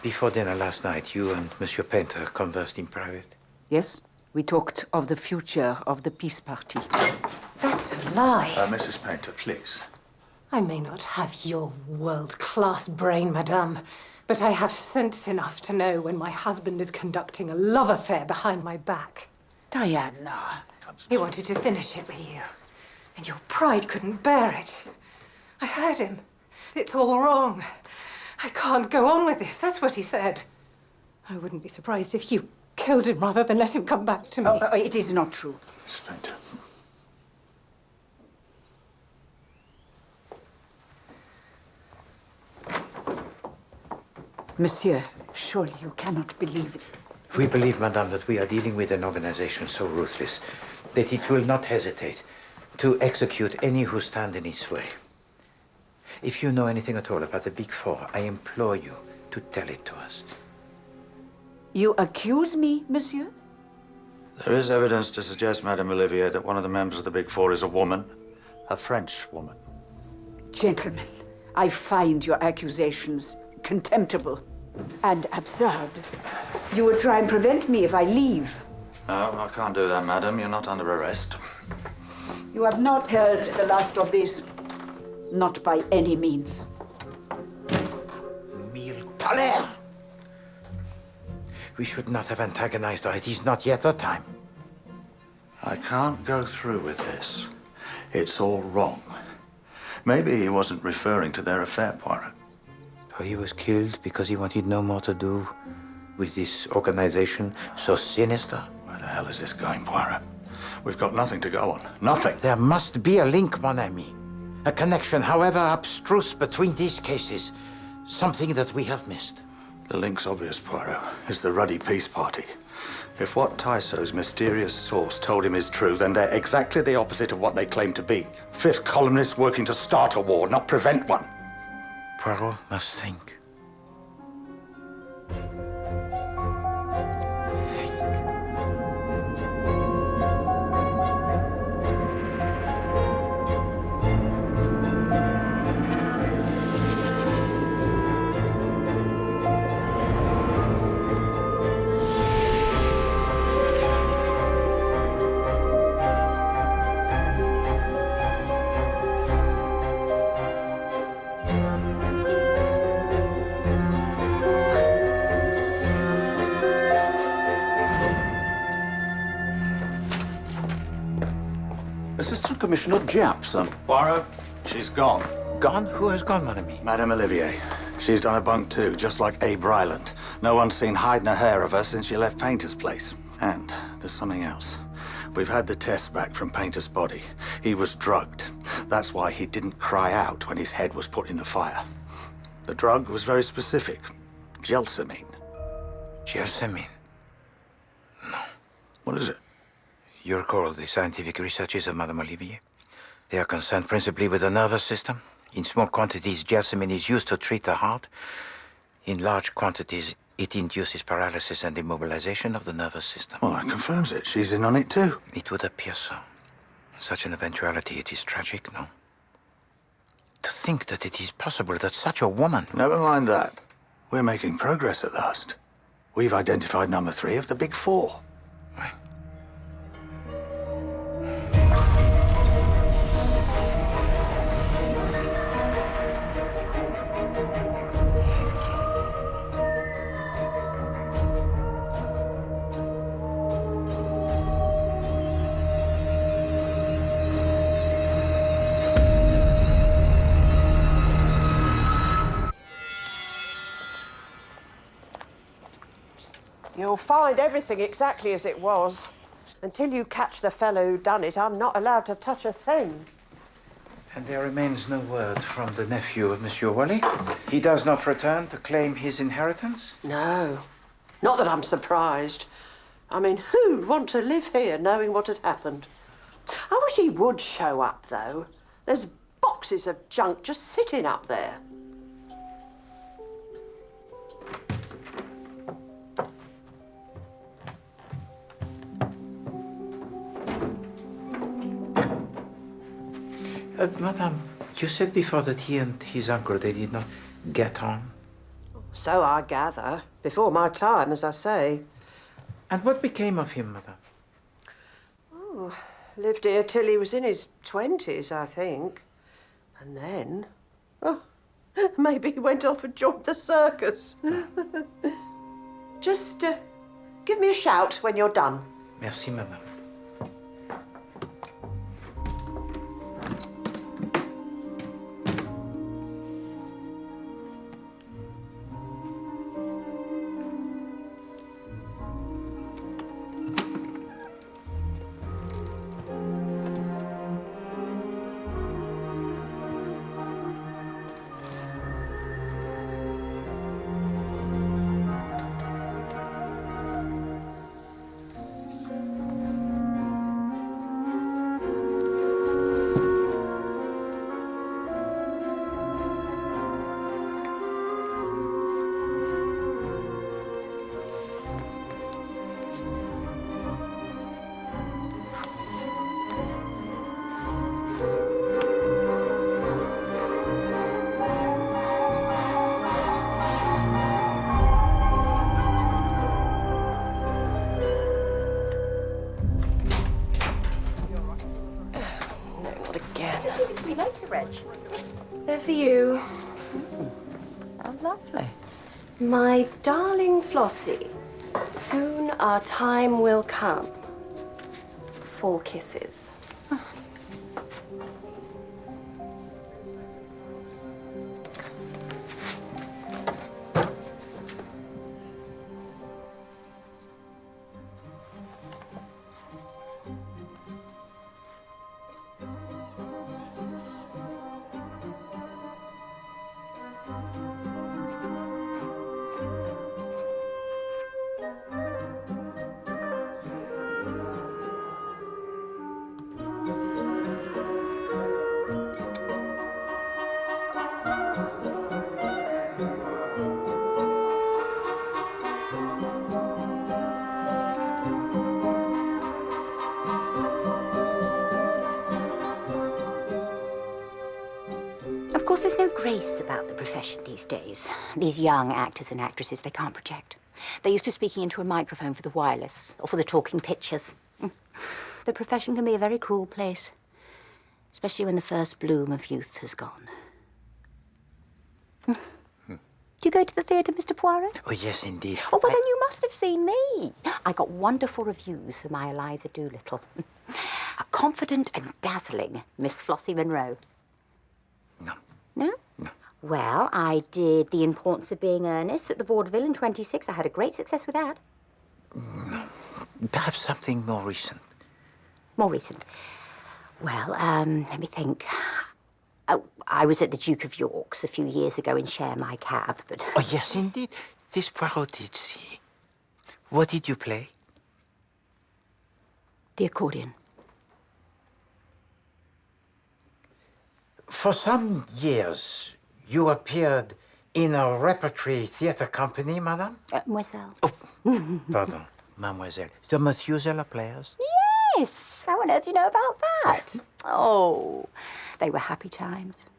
before dinner last night, you and Monsieur Painter conversed in private. Yes, we talked of the future of the peace party. That's a lie. Mrs. Painter, please. I may not have your world-class brain, madame, but I have sense enough to know when my husband is conducting a love affair behind my back. Diana. He wanted to finish it with you, and your pride couldn't bear it. I heard him. It's all wrong. I can't go on with this. That's what he said. I wouldn't be surprised if you killed him rather than let him come back to me. Oh, it is not true. Mrs. Painter. Monsieur, surely you cannot believe it. We believe, madame, that we are dealing with an organization so ruthless that it will not hesitate to execute any who stand in its way. If you know anything at all about the Big Four, I implore you to tell it to us. You accuse me, monsieur? There is evidence to suggest, Madame Olivier, that one of the members of the Big Four is a woman. A French woman. Gentlemen, I find your accusations contemptible and absurd. You will try and prevent me if I leave. No, I can't do that, madam. You're not under arrest. You have not heard the last of this. Not by any means. Thaler! We should not have antagonized her. It is not yet the time. I can't go through with this. It's all wrong. Maybe he wasn't referring to their affair, Poirot. So he was killed because he wanted no more to do with this organization so sinister? Where the hell is this going, Poirot? We've got nothing to go on. Nothing. There must be a link, mon ami. A connection, however abstruse, between these cases. Something that we have missed. The link's obvious, Poirot. It's the Ruddy Peace Party. If what Tyso's mysterious source told him is true, then they're exactly the opposite of what they claim to be. Fifth columnists working to start a war, not prevent one. Poirot must think. Assistant Commissioner Japson. Poirot, she's gone. Gone? Who has gone, mon ami? Madame Olivier. She's done a bunk too, just like Abe Ryland. No one's seen hide nor hair of her since she left Painter's place. And there's something else. We've had the tests back from Painter's body. He was drugged. That's why he didn't cry out when his head was put in the fire. The drug was very specific. Gelsamine. Gelsamine? No. What is it? You recall the scientific researches of Madame Olivier? They are concerned principally with the nervous system. In small quantities, gelsamine is used to treat the heart. In large quantities, it induces paralysis and immobilization of the nervous system. Well, that confirms it. She's in on it too. It would appear so. Such an eventuality, it is tragic, no? To think that it is possible that such a woman... Never mind that. We're making progress at last. We've identified number 3 of the big 4. You'll find everything exactly as it was. Until you catch the fellow who done it, I'm not allowed to touch a thing. And there remains no word from the nephew of Monsieur Wally? He does not return to claim his inheritance? No. Not that I'm surprised. I mean, who'd want to live here knowing what had happened? I wish he would show up, though. There's boxes of junk just sitting up there. Madame, you said before that he and his uncle, they did not get on. So I gather. Before my time, as I say. And what became of him, Madame? Oh, lived here till he was in his 20s, I think. And then... Oh, maybe he went off and joined the circus. Just give me a shout when you're done. Merci, Madame. Reg. They're for you. How lovely. My darling Flossie, soon our time will come. 4 kisses. Of course, there's no grace about the profession these days. These young actors and actresses, they can't project. They're used to speaking into a microphone for the wireless or for the talking pictures. The profession can be a very cruel place, especially when the first bloom of youth has gone. Do you go to the theatre, Mr. Poirot? Oh, yes, indeed. Oh, well, then you must have seen me. I got wonderful reviews for my Eliza Doolittle. A confident and dazzling Miss Flossie Monroe. No. No? No. Well, I did The Importance of Being Earnest at the Vaudeville in 26. I had a great success with that. No. Perhaps something more recent. More recent? Well, let me think. Oh, I was at the Duke of York's a few years ago in Share My Cab, but... Oh, yes, indeed. This Poirot did see. What did you play? The accordion. For some years, you appeared in a repertory theatre company, madame? Mademoiselle. Oh, pardon, mademoiselle. The Methuselah players? Yes. How on earth do you know about that? Oh, they were happy times.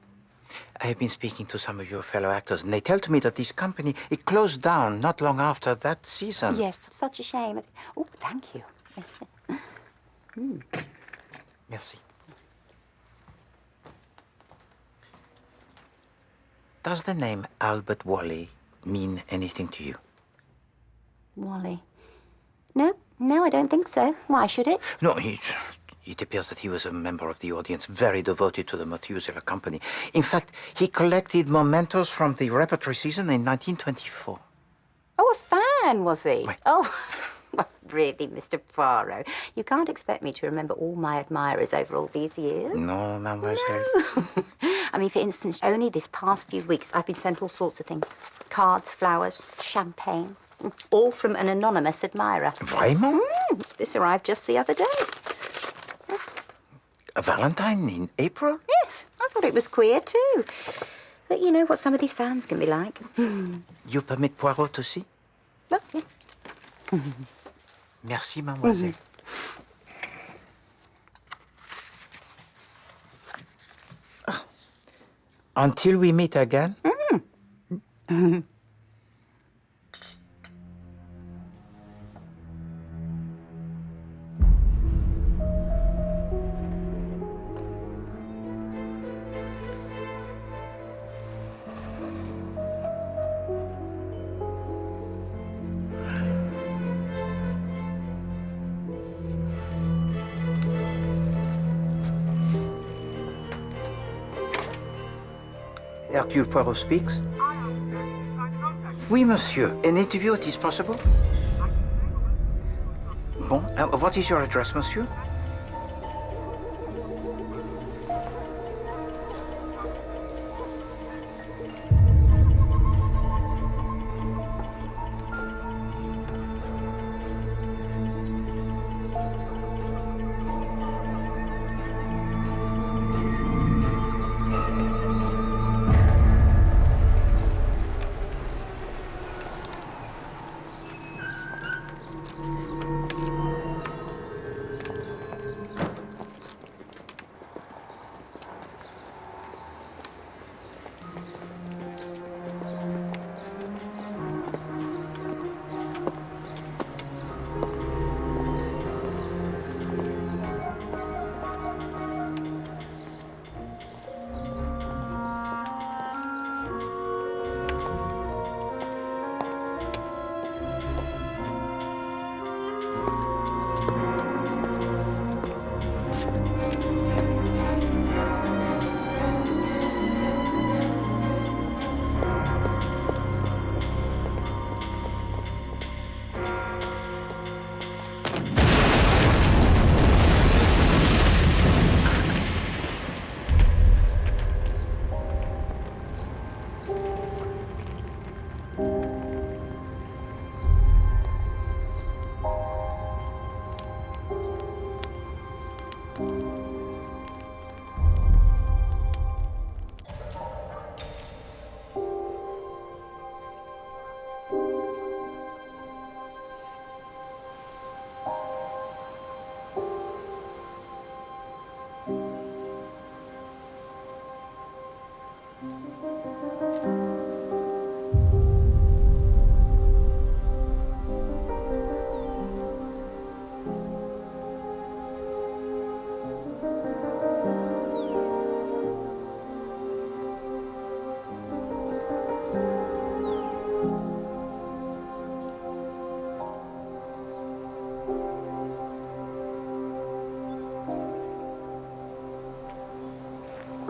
I have been speaking to some of your fellow actors, and they tell to me that this company, it closed down not long after that season. Yes, such a shame. Oh, thank you. Merci. Does the name Albert Wally mean anything to you? Wally? No, I don't think so. Why should it? No, it appears that he was a member of the audience, very devoted to the Methuselah Company. In fact, he collected mementos from the repertory season in 1924. Oh, a fan, was he? Oui. Oh, well, really, Mr. Poirot, you can't expect me to remember all my admirers over all these years. No, mademoiselle. No. I mean, for instance, only this past few weeks, I've been sent all sorts of things. Cards, flowers, champagne, all from an anonymous admirer. Vraiment? This arrived just the other day. A Valentine in April? Yes, I thought it was queer, too. But you know what some of these fans can be like. You permit Poirot to see? Oh, yeah. Merci, mademoiselle. Oh. Until we meet again? Hercule Poirot speaks. Oui, monsieur. An interview, it is possible? Bon, what is your address, monsieur?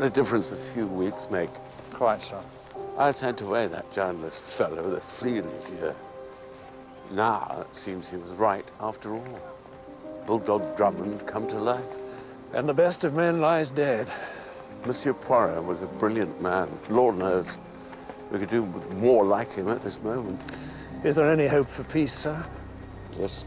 What a difference a few weeks make. Quite so. I sent away that journalist fellow with a flea in his ear. Now it seems he was right after all. Bulldog Drummond come to life. And the best of men lies dead. Monsieur Poirot was a brilliant man. Lord knows, we could do with more like him at this moment. Is there any hope for peace, sir? This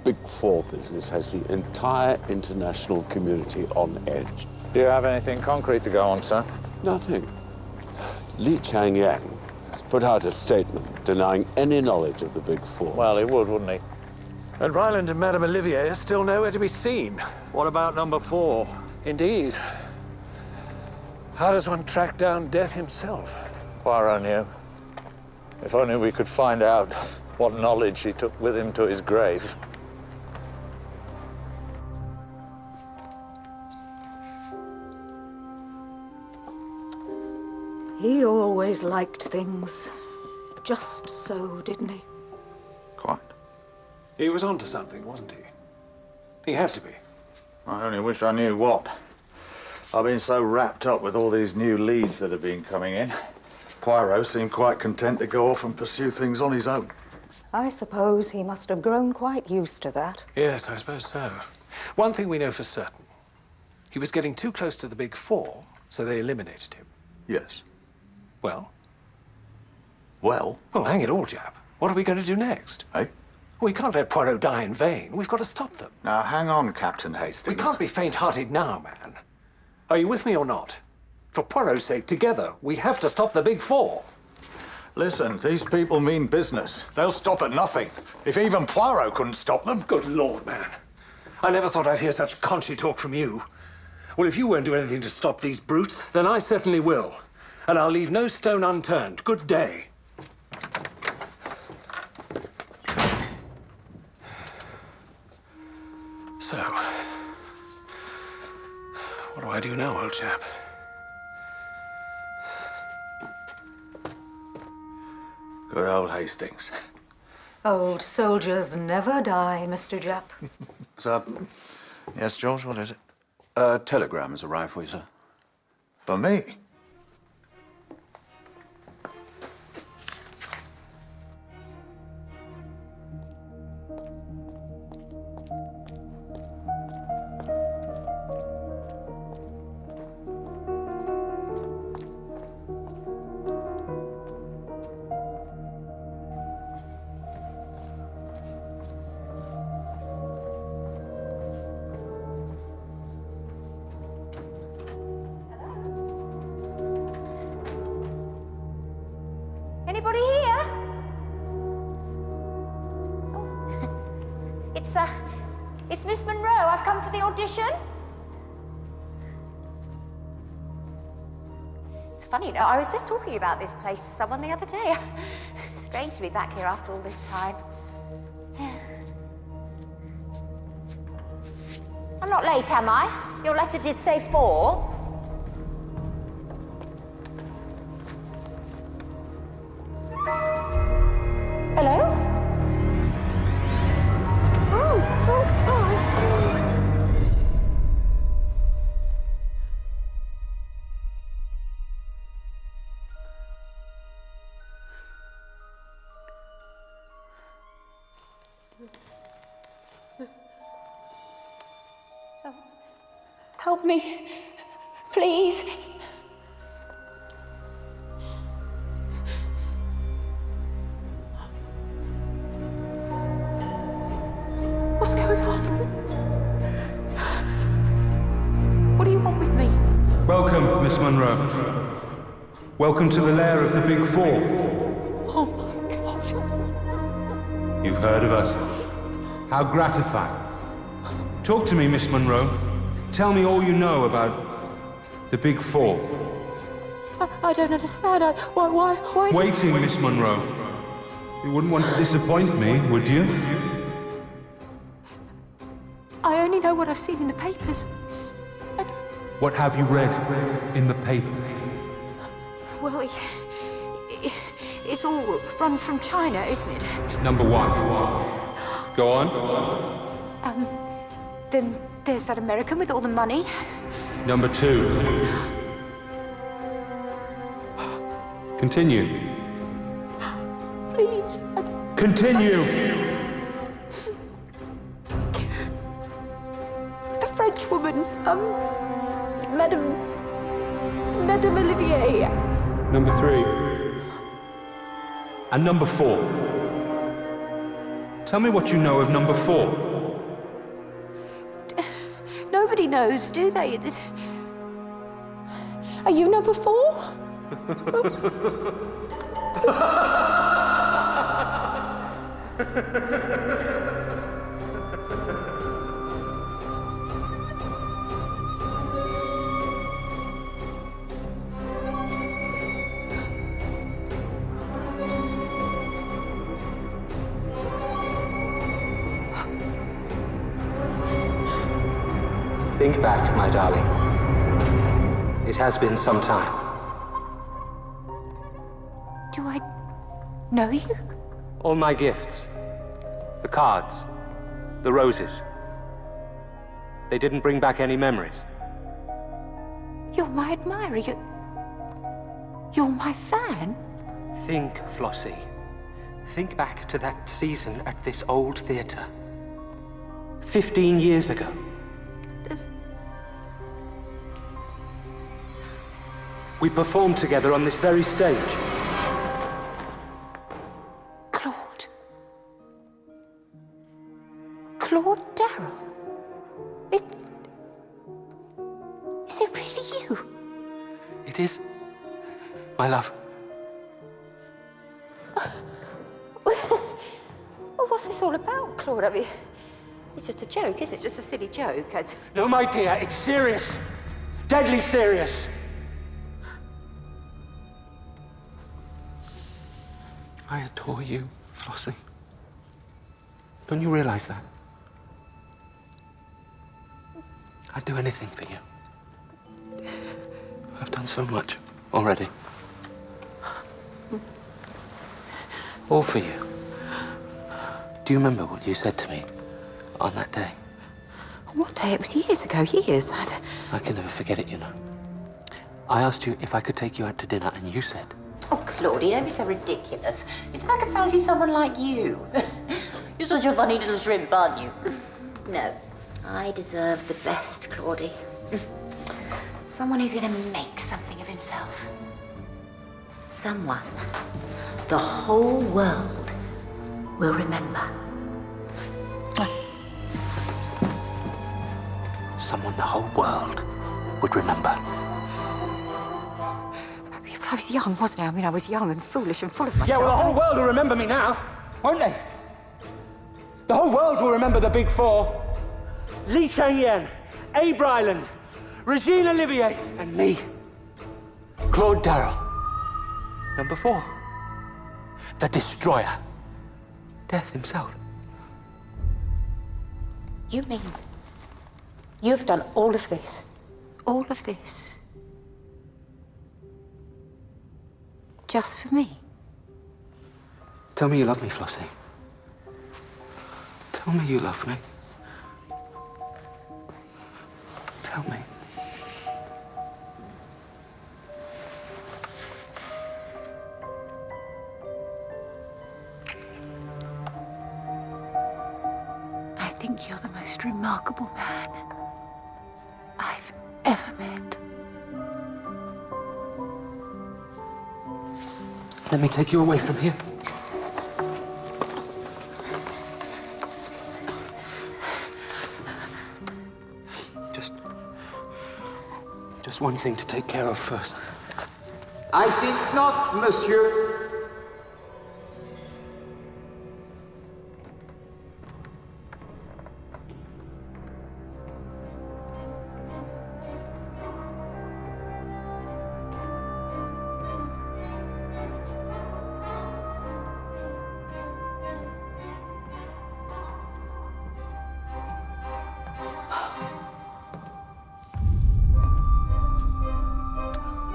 Big Four business has the entire international community on edge. Do you have anything concrete to go on, sir? Nothing. Li Chang-yang has put out a statement denying any knowledge of the Big Four. Well, he would, wouldn't he? And Ryland and Madame Olivier are still nowhere to be seen. What about number 4? Indeed. How does one track down Death himself? Poirot knew. If only we could find out what knowledge he took with him to his grave. He always liked things just so, didn't he? Quite. He was onto something, wasn't he? He had to be. I only wish I knew what. I've been so wrapped up with all these new leads that have been coming in. Poirot seemed quite content to go off and pursue things on his own. I suppose he must have grown quite used to that. Yes, I suppose so. One thing we know for certain. He was getting too close to the Big Four, so they eliminated him. Yes. Well? Well? Well, hang it all, Jap. What are we going to do next? Eh? We can't let Poirot die in vain. We've got to stop them. Now, hang on, Captain Hastings. We can't be faint-hearted now, man. Are you with me or not? For Poirot's sake, together, we have to stop the Big Four. Listen, these people mean business. They'll stop at nothing. If even Poirot couldn't stop them. Good Lord, man. I never thought I'd hear such conchy talk from you. Well, if you won't do anything to stop these brutes, then I certainly will. And I'll leave no stone unturned. Good day. So, what do I do now, old chap? Good old Hastings. Old soldiers never die, Mr. Japp. Sir? Yes, George, what is it? A telegram has arrived for you, sir. For me? Anybody here? Oh. It's Miss Monroe. I've come for the audition. It's funny, you know, I was just talking about this place to someone the other day. Strange to be back here after all this time. I'm not late, am I? Your letter did say 4. Hello? Help me, please. What's going on? What do you want with me? Welcome, Miss Monroe. Welcome to the lair of the Big Four. Oh my God. You've heard of us. How gratifying. Talk to me, Miss Monroe. Tell me all you know about the Big Four. I don't understand. Why? Waiting, Miss Monroe. You wouldn't want to disappoint me, would you? I only know what I've seen in the papers. What have you read in the papers? Well, it's all run from China, isn't it? Number 1. Go on. Then there's that American with all the money. Number 2. Continue. Please. Continue! The French woman, Madame Olivier. Number 3. And number 4. Tell me what you know of number 4. Nobody knows, do they? Are you number 4? Think back, my darling. It has been some time. Do I know you? All my gifts, the cards, the roses, they didn't bring back any memories. You're my admirer. You're my fan. Think, Flossie. Think back to that season at this old theater. 15 years ago. We performed together on this very stage. Claude Darrell? Is it really you? It is, my love. Well, what's this all about, Claude? I mean, it's just a joke, isn't it? It's just a silly joke. No, my dear, it's serious. Deadly serious. I adore you, Flossie. Don't you realize that? I'd do anything for you. I've done so much already. All for you. Do you remember what you said to me on that day? What day? It was years ago, years. I can never forget it, you know. I asked you if I could take you out to dinner, and you said... Oh, Claudie, don't be so ridiculous. It's like I fancy someone like you. You're such a funny little shrimp, aren't you? No, I deserve the best, Claudie. Someone who's going to make something of himself. Someone the whole world will remember. Someone the whole world would remember. But I was young, wasn't I? I mean, I was young and foolish and full of myself. Yeah, well, the whole world will remember me now, won't they? The whole world will remember the Big Four. Lee Chang-yen, Abe Ryland, Regine Olivier, and me, Claude Darrell. Number 4, the Destroyer. Death himself. You mean you've done all of this? All of this? Just for me? Tell me you love me, Flossie. Tell me you love me. Tell me. I think you're the most remarkable man I've ever met. Let me take you away from here. Just one thing to take care of first. I think not, monsieur.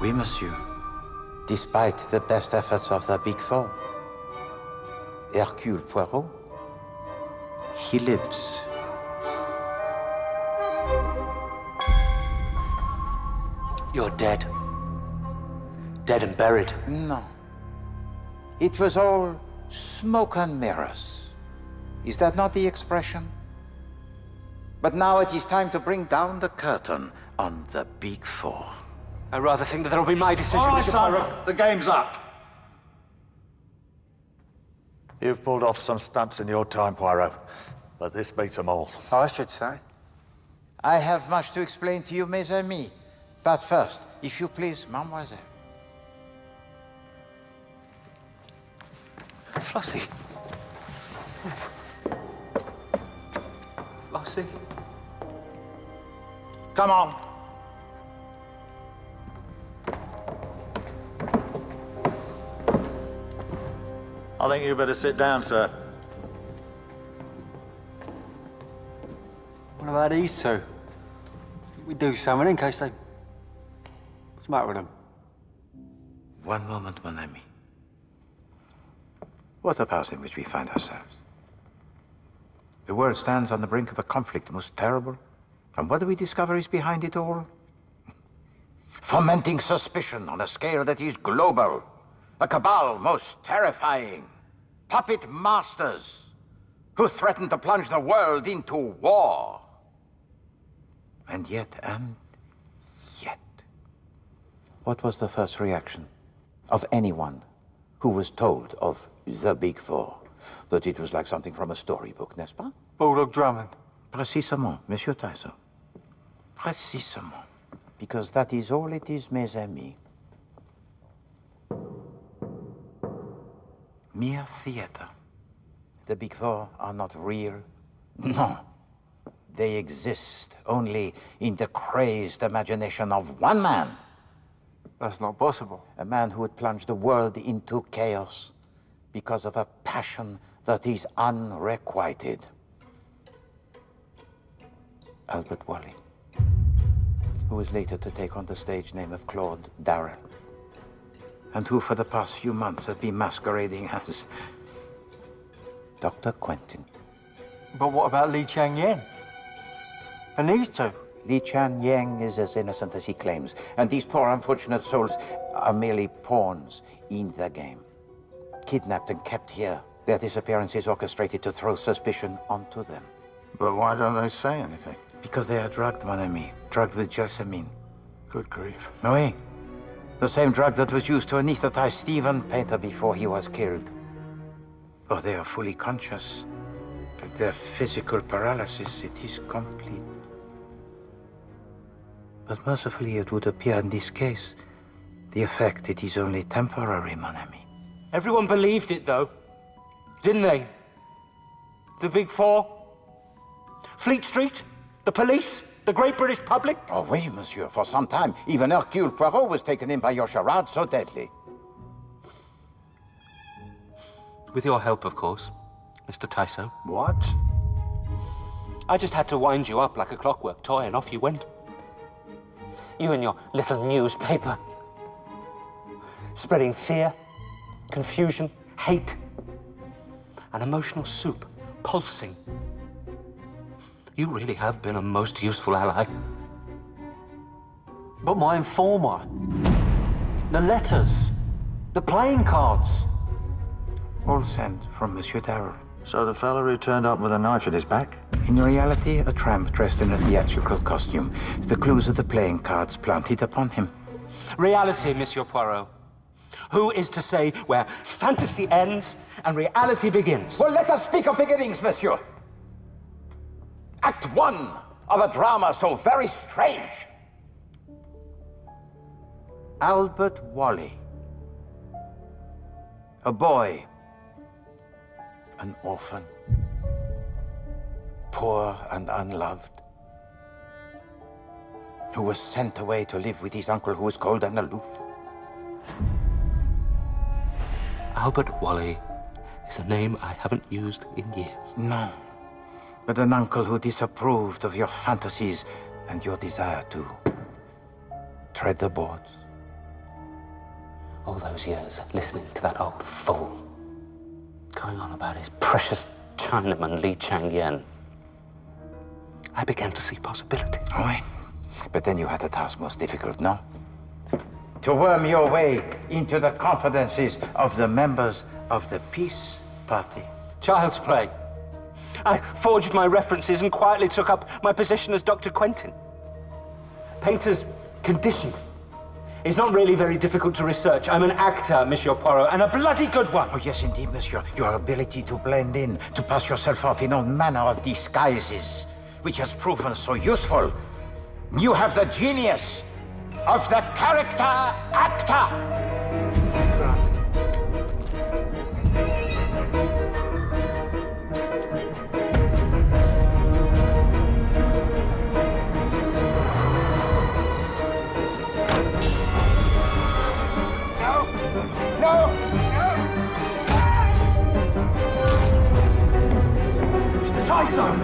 Oui, monsieur. Despite the best efforts of the Big Four, Hercule Poirot, he lives. You're dead. Dead and buried. No. It was all smoke and mirrors. Is that not the expression? But now it is time to bring down the curtain on the Big Four. I rather think that that'll be my decision, All right, Mr. son, Poirot. the game's up. You've pulled off some stunts in your time, Poirot, but this beats them all. I should say. I have much to explain to you, mes amis. But first, if you please, mademoiselle. Flossie. Flossie. Come on. I think you better sit down, sir. What about these two? We do something in case they... What's the matter with them? One moment, mon ami. What a house in which we find ourselves. The world stands on the brink of a conflict most terrible. And what do we discover is behind it all? Fomenting suspicion on a scale that is global. A cabal most terrifying. Puppet masters who threaten to plunge the world into war. And yet, what was the first reaction of anyone who was told of the Big Four? That it was like something from a storybook, n'est-ce pas? Bulldog Drummond. Précisément, Monsieur Tyson. Précisément. Because that is all it is, mes amis. Mere theater. The Big Four are not real. No. They exist only in the crazed imagination of one man. That's not possible. A man who would plunge the world into chaos because of a passion that is unrequited. Albert Wally, who was later to take on the stage name of Claude Darrell, and who for the past few months has been masquerading as Dr. Quentin. But what about Li Chang Yen? And these two? Li Chan Yang is as innocent as he claims, and these poor unfortunate souls are merely pawns in the game. Kidnapped and kept here, their disappearance is orchestrated to throw suspicion onto them. But why don't they say anything? Because they are drugged, mon ami. Drugged with gelsomine. Good grief. Oui. The same drug that was used to anesthetize Stephen Painter before he was killed. Oh, they are fully conscious. But their physical paralysis, it is complete. But mercifully, it would appear in this case, the effect, it is only temporary, mon ami. Everyone believed it, though. Didn't they? The Big Four? Fleet Street? The police? The great British public? Oh, oui, monsieur. For some time, even Hercule Poirot was taken in by your charade so deadly. With your help, of course, Mr. Tyso. What? I just had to wind you up like a clockwork toy, and off you went. You and your little newspaper. Spreading fear, confusion, hate. An emotional soup, pulsing. You really have been a most useful ally. But my informer, the letters, the playing cards. All sent from Monsieur Darrell. So the fellow who turned up with a knife at his back? In reality, a tramp dressed in a theatrical costume. The clues of the playing cards planted upon him. Reality, Monsieur Poirot. Who is to say where fantasy ends and reality begins? Well, let us speak of beginnings, monsieur. Act one of a drama so very strange. Albert Wally. A boy. An orphan. Poor and unloved. Who was sent away to live with his uncle who was cold and aloof. Albert Wally is a name I haven't used in years. No. But an uncle who disapproved of your fantasies and your desire to tread the boards. All those years listening to that old fool going on about his precious Chinaman Li Chang Yen, I began to see possibilities. Oui. But then you had a task most difficult, no? To worm your way into the confidences of the members of the peace party. Child's play. I forged my references and quietly took up my position as Dr. Quentin. Painter's condition is not really very difficult to research. I'm an actor, Monsieur Poirot, and a bloody good one. Oh, yes, indeed, monsieur. Your ability to blend in, to pass yourself off in all manner of disguises, which has proven so useful. You have the genius of the character actor. Mr. Tyson!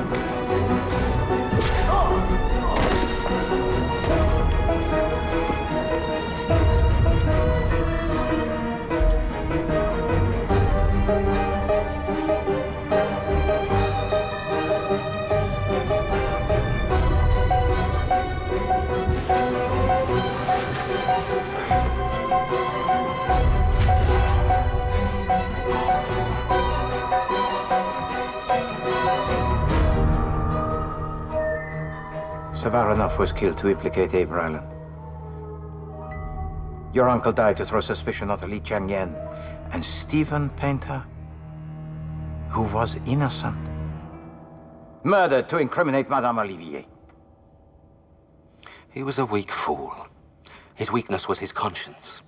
Savarinov was killed to implicate Abe Ryland. Your uncle died to throw suspicion onto Li Changyan. And Stephen Painter, who was innocent, murdered to incriminate Madame Olivier. He was a weak fool. His weakness was his conscience.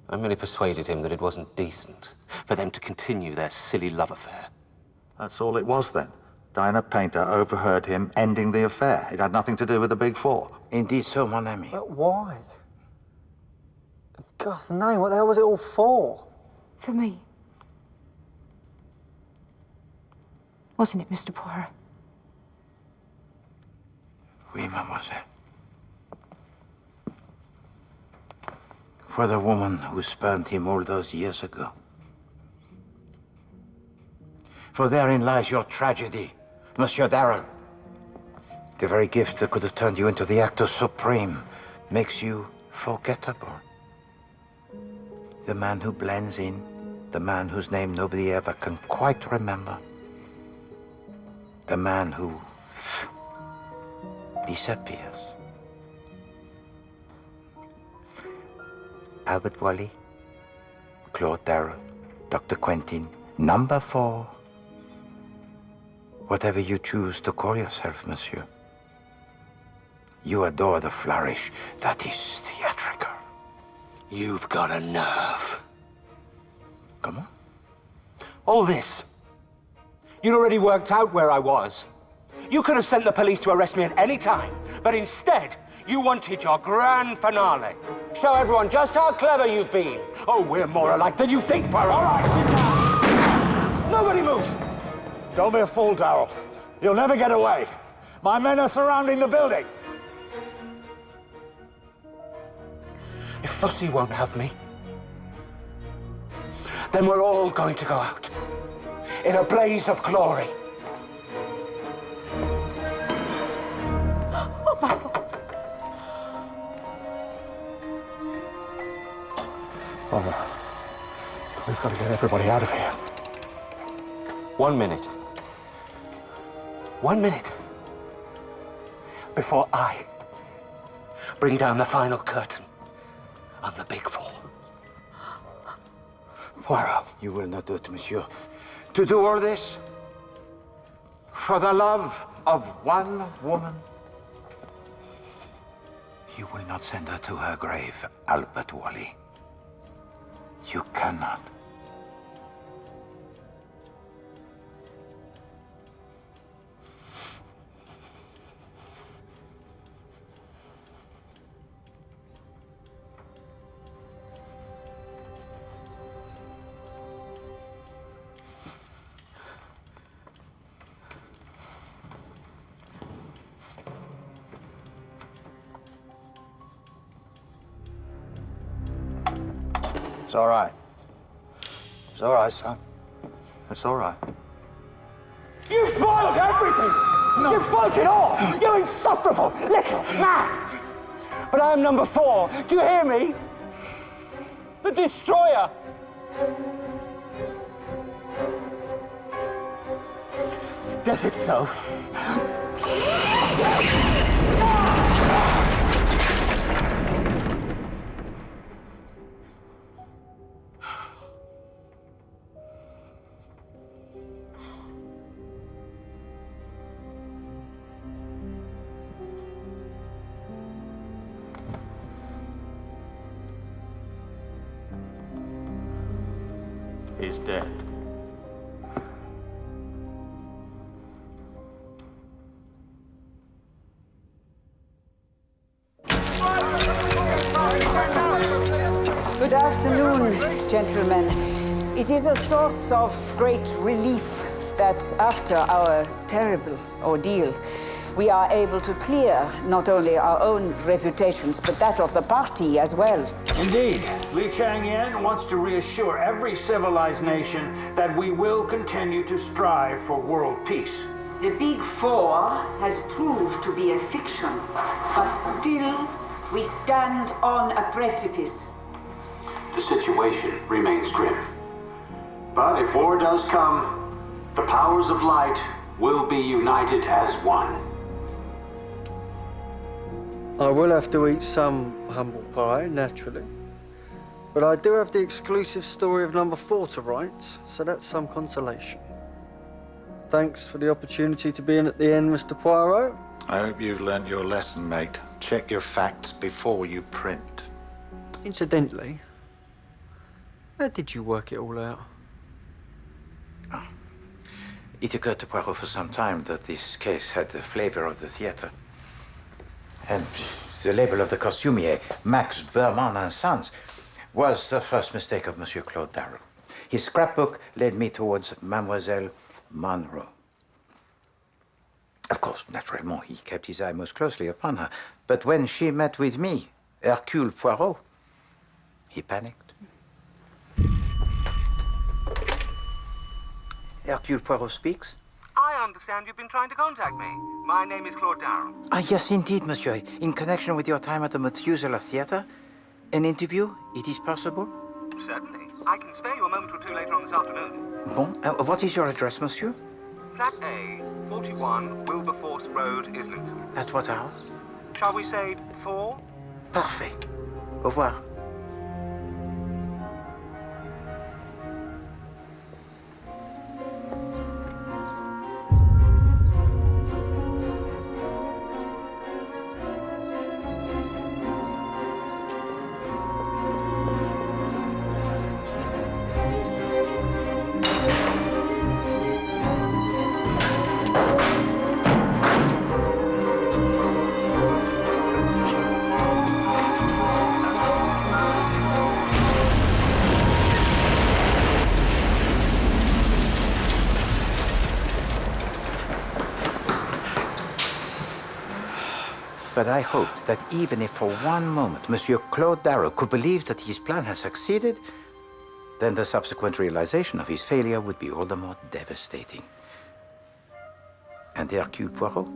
I merely persuaded him that it wasn't decent for them to continue their silly love affair. That's all it was then. Diana Painter overheard him ending the affair. It had nothing to do with the Big Four. Indeed so, mon ami. But why? In God's name, what the hell was it all for? For me. Wasn't it, Mr. Poirot? Oui, mademoiselle. For the woman who spurned him all those years ago. For therein lies your tragedy, Monsieur Darrell. The very gift that could have turned you into the actor supreme makes you forgettable. The man who blends in, the man whose name nobody ever can quite remember. The man who disappears. Albert Wally, Claude Darrell, Dr. Quentin, number 4. Whatever you choose to call yourself, monsieur. You adore the flourish that is theatrical. You've got a nerve. Come on. All this. You'd already worked out where I was. You could have sent the police to arrest me at any time, but instead, you wanted your grand finale. Show everyone just how clever you've been. Oh, we're more alike than you think, Poirot. All right, sit down. Nobody moves. Don't be a fool, Darrell. You'll never get away. My men are surrounding the building. If Flossie won't have me, then we're all going to go out in a blaze of glory. Oh, my God. Oh, we've got to get everybody out of here. 1 minute. 1 minute. Before I bring down the final curtain on the Big Four. Poirot, you will not do it, monsieur. To do all this for the love of one woman. You will not send her to her grave, Albert Wally. You cannot. It's all right. It's all right, son. It's all right. You spoiled everything! No. You spoiled it all! You insufferable little man! But I'm number 4. Do you hear me? The destroyer! Death itself. He's dead. Good afternoon, gentlemen. It is a source of great relief that after our terrible ordeal, we are able to clear not only our own reputations, but that of the party as well. Indeed. Li Changyan wants to reassure every civilized nation that we will continue to strive for world peace. The Big Four has proved to be a fiction, but still we stand on a precipice. The situation remains grim. But if war does come, the powers of light will be united as one. I will have to eat some humble pie, naturally. But I do have the exclusive story of number 4 to write, so that's some consolation. Thanks for the opportunity to be in at the end, Mr. Poirot. I hope you've learnt your lesson, mate. Check your facts before you print. Incidentally, how did you work it all out? It occurred to Poirot for some time that this case had the flavor of the theater. And the label of the costumier, Max Berman and Sons, was the first mistake of Monsieur Claude Darrow. His scrapbook led me towards Mademoiselle Monroe. Of course, naturally, he kept his eye most closely upon her. But when she met with me, Hercule Poirot, he panicked. Hercule Poirot speaks. I understand you've been trying to contact me. My name is Claude Darrow. Ah, yes, indeed, monsieur. In connection with your time at the Methuselah Theatre, an interview, it is possible? Certainly. I can spare you a moment or two later on this afternoon. Bon. What is your address, monsieur? Flat A, 41 Wilberforce Road, Islington. At what hour? Shall we say 4? Parfait. Au revoir. But I hoped that even if for one moment Monsieur Claude Darrow could believe that his plan had succeeded, then the subsequent realization of his failure would be all the more devastating. And Hercule Poirot,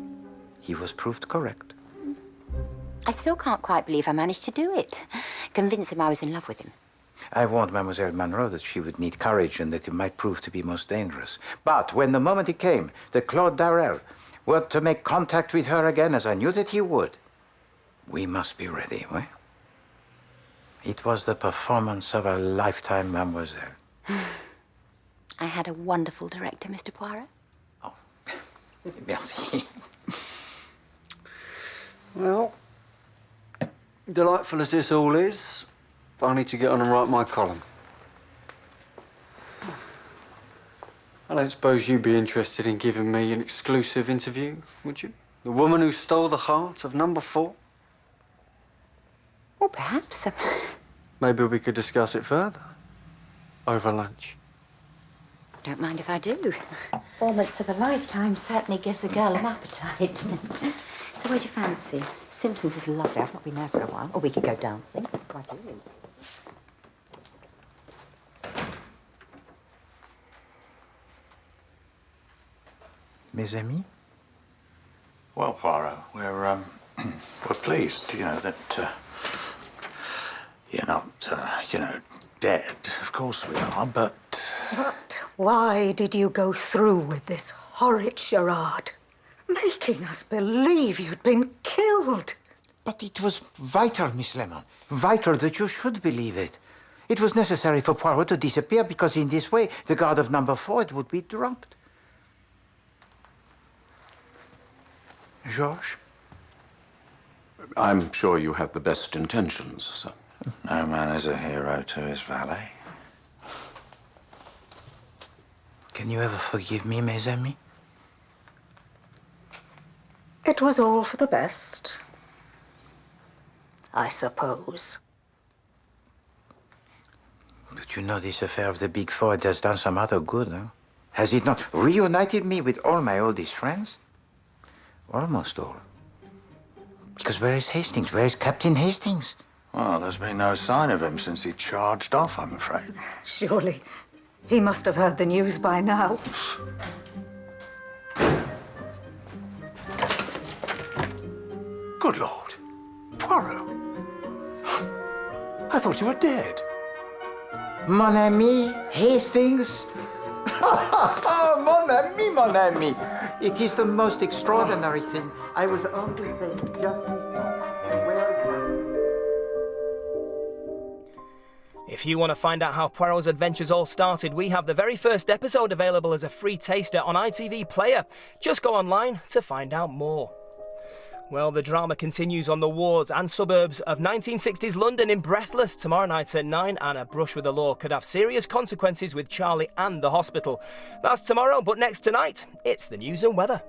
he was proved correct. I still can't quite believe I managed to do it. Convince him I was in love with him. I warned Mademoiselle Monroe that she would need courage and that it might prove to be most dangerous. But when the moment it came that Claude Darrell were to make contact with her again, as I knew that he would, we must be ready, eh? It was the performance of a lifetime, mademoiselle. I had a wonderful director, Mr. Poirot. Merci. Well, delightful as this all is, I need to get on and write my column. I don't suppose you'd be interested in giving me an exclusive interview, would you? The woman who stole the heart of number 4? Well, perhaps. Maybe we could discuss it further. Over lunch. Don't mind if I do. Performance of a lifetime certainly gives a girl an appetite. So where'd you fancy? Simpsons is lovely. I've not been there for a while. Or we could go dancing. Why do we? Mes amis? Well, Poirot, we're pleased, you know, that you're not, dead. Of course we are, but... But why did you go through with this horrid charade? Making us believe you'd been killed. But it was vital, Miss Lemon. Vital that you should believe it. It was necessary for Poirot to disappear because in this way, the guard of number 4 would be dropped. Georges? I'm sure you have the best intentions, sir. No man is a hero to his valet. Can you ever forgive me, mes amis? It was all for the best, I suppose. But you know this affair of the Big Four, it has done some other good, huh? Has it not reunited me with all my oldest friends? Almost all. Because where is Hastings? Where is Captain Hastings? Well, there's been no sign of him since he charged off, I'm afraid. Surely he must have heard the news by now. Good Lord. Poirot. I thought you were dead. Mon ami, Hastings. Mon ami, mon ami. It is the most extraordinary thing. I was only just... If you want to find out how Poirot's adventures all started, we have the very first episode available as a free taster on ITV Player. Just go online to find out more. Well, the drama continues on the wards and suburbs of 1960s London in Breathless tomorrow night at 9, and a brush with the law could have serious consequences with Charlie and the hospital. That's tomorrow, but next tonight, it's the news and weather.